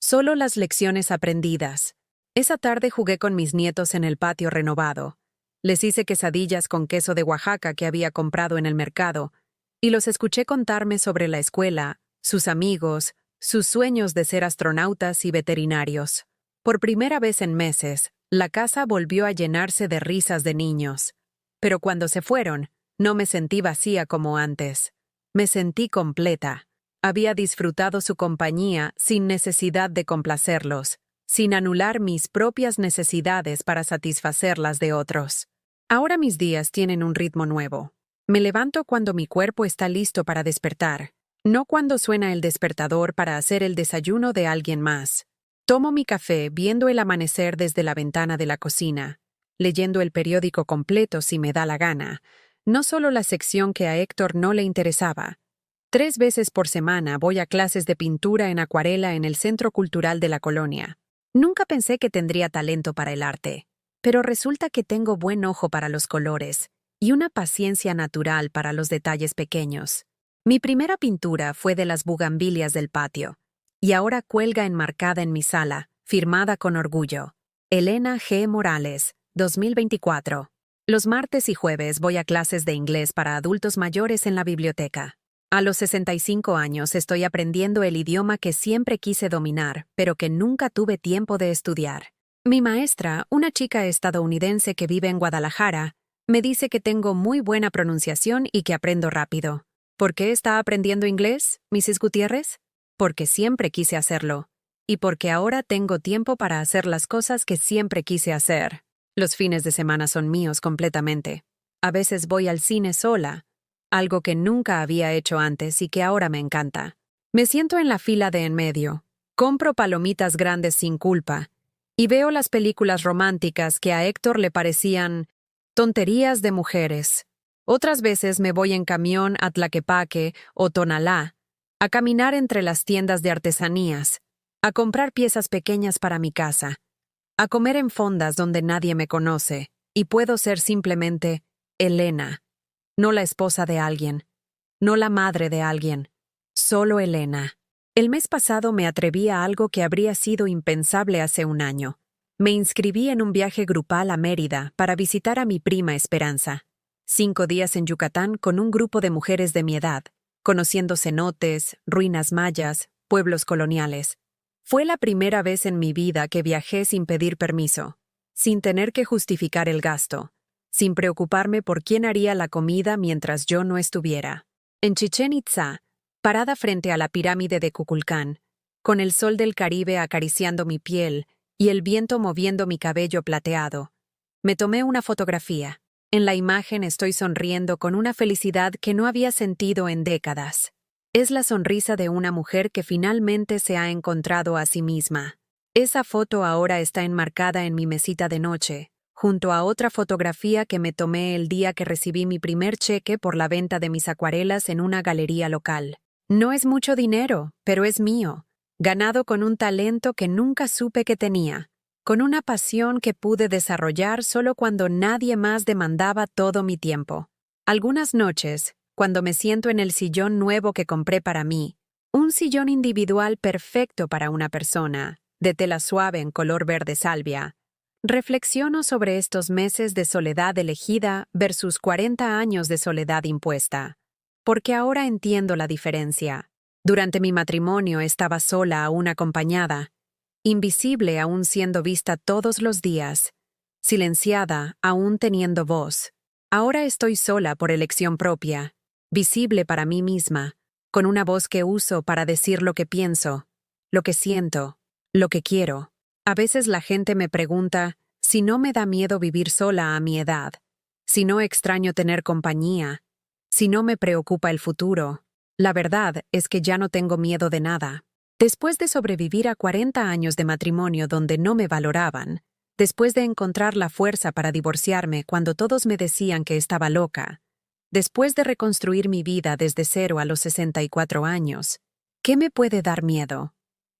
Solo las lecciones aprendidas». Esa tarde jugué con mis nietos en el patio renovado. Les hice quesadillas con queso de Oaxaca que había comprado en el mercado, y los escuché contarme sobre la escuela, sus amigos, sus sueños de ser astronautas y veterinarios. Por primera vez en meses, la casa volvió a llenarse de risas de niños. Pero cuando se fueron, no me sentí vacía como antes. Me sentí completa. Había disfrutado su compañía sin necesidad de complacerlos, sin anular mis propias necesidades para satisfacer las de otros. Ahora mis días tienen un ritmo nuevo. Me levanto cuando mi cuerpo está listo para despertar, no cuando suena el despertador para hacer el desayuno de alguien más. Tomo mi café viendo el amanecer desde la ventana de la cocina, leyendo el periódico completo si me da la gana, no solo la sección que a Héctor no le interesaba. 3 veces por semana voy a clases de pintura en acuarela en el Centro Cultural de la colonia. Nunca pensé que tendría talento para el arte, pero resulta que tengo buen ojo para los colores y una paciencia natural para los detalles pequeños. Mi primera pintura fue de las bugambilias del patio, y ahora cuelga enmarcada en mi sala, firmada con orgullo. Elena G. Morales, 2024. Los martes y jueves voy a clases de inglés para adultos mayores en la biblioteca. A los 65 años estoy aprendiendo el idioma que siempre quise dominar, pero que nunca tuve tiempo de estudiar. Mi maestra, una chica estadounidense que vive en Guadalajara, me dice que tengo muy buena pronunciación y que aprendo rápido. ¿Por qué está aprendiendo inglés, Mrs. Gutiérrez? Porque siempre quise hacerlo. Y porque ahora tengo tiempo para hacer las cosas que siempre quise hacer. Los fines de semana son míos completamente. A veces voy al cine sola, algo que nunca había hecho antes y que ahora me encanta. Me siento en la fila de en medio, compro palomitas grandes sin culpa, y veo las películas románticas que a Héctor le parecían tonterías de mujeres. Otras veces me voy en camión a Tlaquepaque o Tonalá, a caminar entre las tiendas de artesanías, a comprar piezas pequeñas para mi casa, a comer en fondas donde nadie me conoce, y puedo ser simplemente Elena, no la esposa de alguien, no la madre de alguien, solo Elena. El mes pasado me atreví a algo que habría sido impensable hace un año. Me inscribí en un viaje grupal a Mérida para visitar a mi prima Esperanza. 5 días en Yucatán con un grupo de mujeres de mi edad, conociendo cenotes, ruinas mayas, pueblos coloniales. Fue la primera vez en mi vida que viajé sin pedir permiso, sin tener que justificar el gasto, sin preocuparme por quién haría la comida mientras yo no estuviera. En Chichén Itzá, parada frente a la pirámide de Kukulcán, con el sol del Caribe acariciando mi piel y el viento moviendo mi cabello plateado, me tomé una fotografía. En la imagen estoy sonriendo con una felicidad que no había sentido en décadas. Es la sonrisa de una mujer que finalmente se ha encontrado a sí misma. Esa foto ahora está enmarcada en mi mesita de noche, junto a otra fotografía que me tomé el día que recibí mi primer cheque por la venta de mis acuarelas en una galería local. No es mucho dinero, pero es mío, ganado con un talento que nunca supe que tenía, con una pasión que pude desarrollar solo cuando nadie más demandaba todo mi tiempo. Algunas noches, cuando me siento en el sillón nuevo que compré para mí, un sillón individual perfecto para una persona, de tela suave en color verde salvia, reflexiono sobre estos meses de soledad elegida versus 40 años de soledad impuesta, porque ahora entiendo la diferencia. Durante mi matrimonio estaba sola aún acompañada, invisible aún siendo vista todos los días, silenciada aún teniendo voz. Ahora estoy sola por elección propia, visible para mí misma, con una voz que uso para decir lo que pienso, lo que siento, lo que quiero. A veces la gente me pregunta si no me da miedo vivir sola a mi edad, si no extraño tener compañía, si no me preocupa el futuro. La verdad es que ya no tengo miedo de nada. Después de sobrevivir a 40 años de matrimonio donde no me valoraban, después de encontrar la fuerza para divorciarme cuando todos me decían que estaba loca, después de reconstruir mi vida desde cero a los 64 años, ¿qué me puede dar miedo?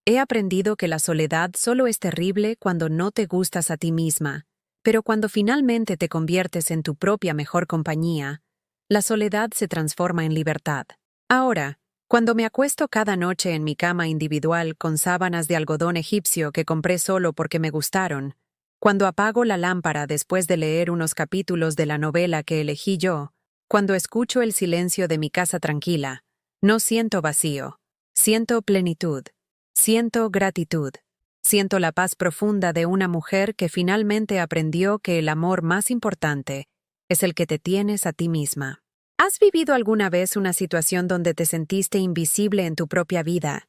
He aprendido que la soledad solo es terrible cuando no te gustas a ti misma, pero cuando finalmente te conviertes en tu propia mejor compañía, la soledad se transforma en libertad. Ahora, cuando me acuesto cada noche en mi cama individual con sábanas de algodón egipcio que compré solo porque me gustaron, cuando apago la lámpara después de leer unos capítulos de la novela que elegí yo, cuando escucho el silencio de mi casa tranquila, no siento vacío, siento plenitud, siento gratitud, siento la paz profunda de una mujer que finalmente aprendió que el amor más importante es el que te tienes a ti misma. ¿Has vivido alguna vez una situación donde te sentiste invisible en tu propia vida,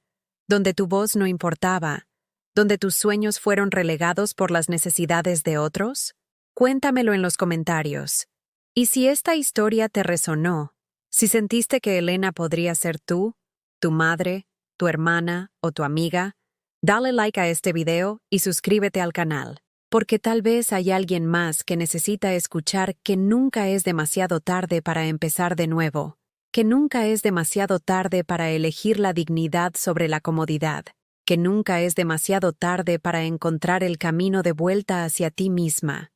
donde tu voz no importaba, donde tus sueños fueron relegados por las necesidades de otros? Cuéntamelo en los comentarios. Y si esta historia te resonó, si sentiste que Elena podría ser tú, tu madre, tu hermana o tu amiga, dale like a este video y suscríbete al canal, porque tal vez hay alguien más que necesita escuchar que nunca es demasiado tarde para empezar de nuevo, que nunca es demasiado tarde para elegir la dignidad sobre la comodidad, que nunca es demasiado tarde para encontrar el camino de vuelta hacia ti misma.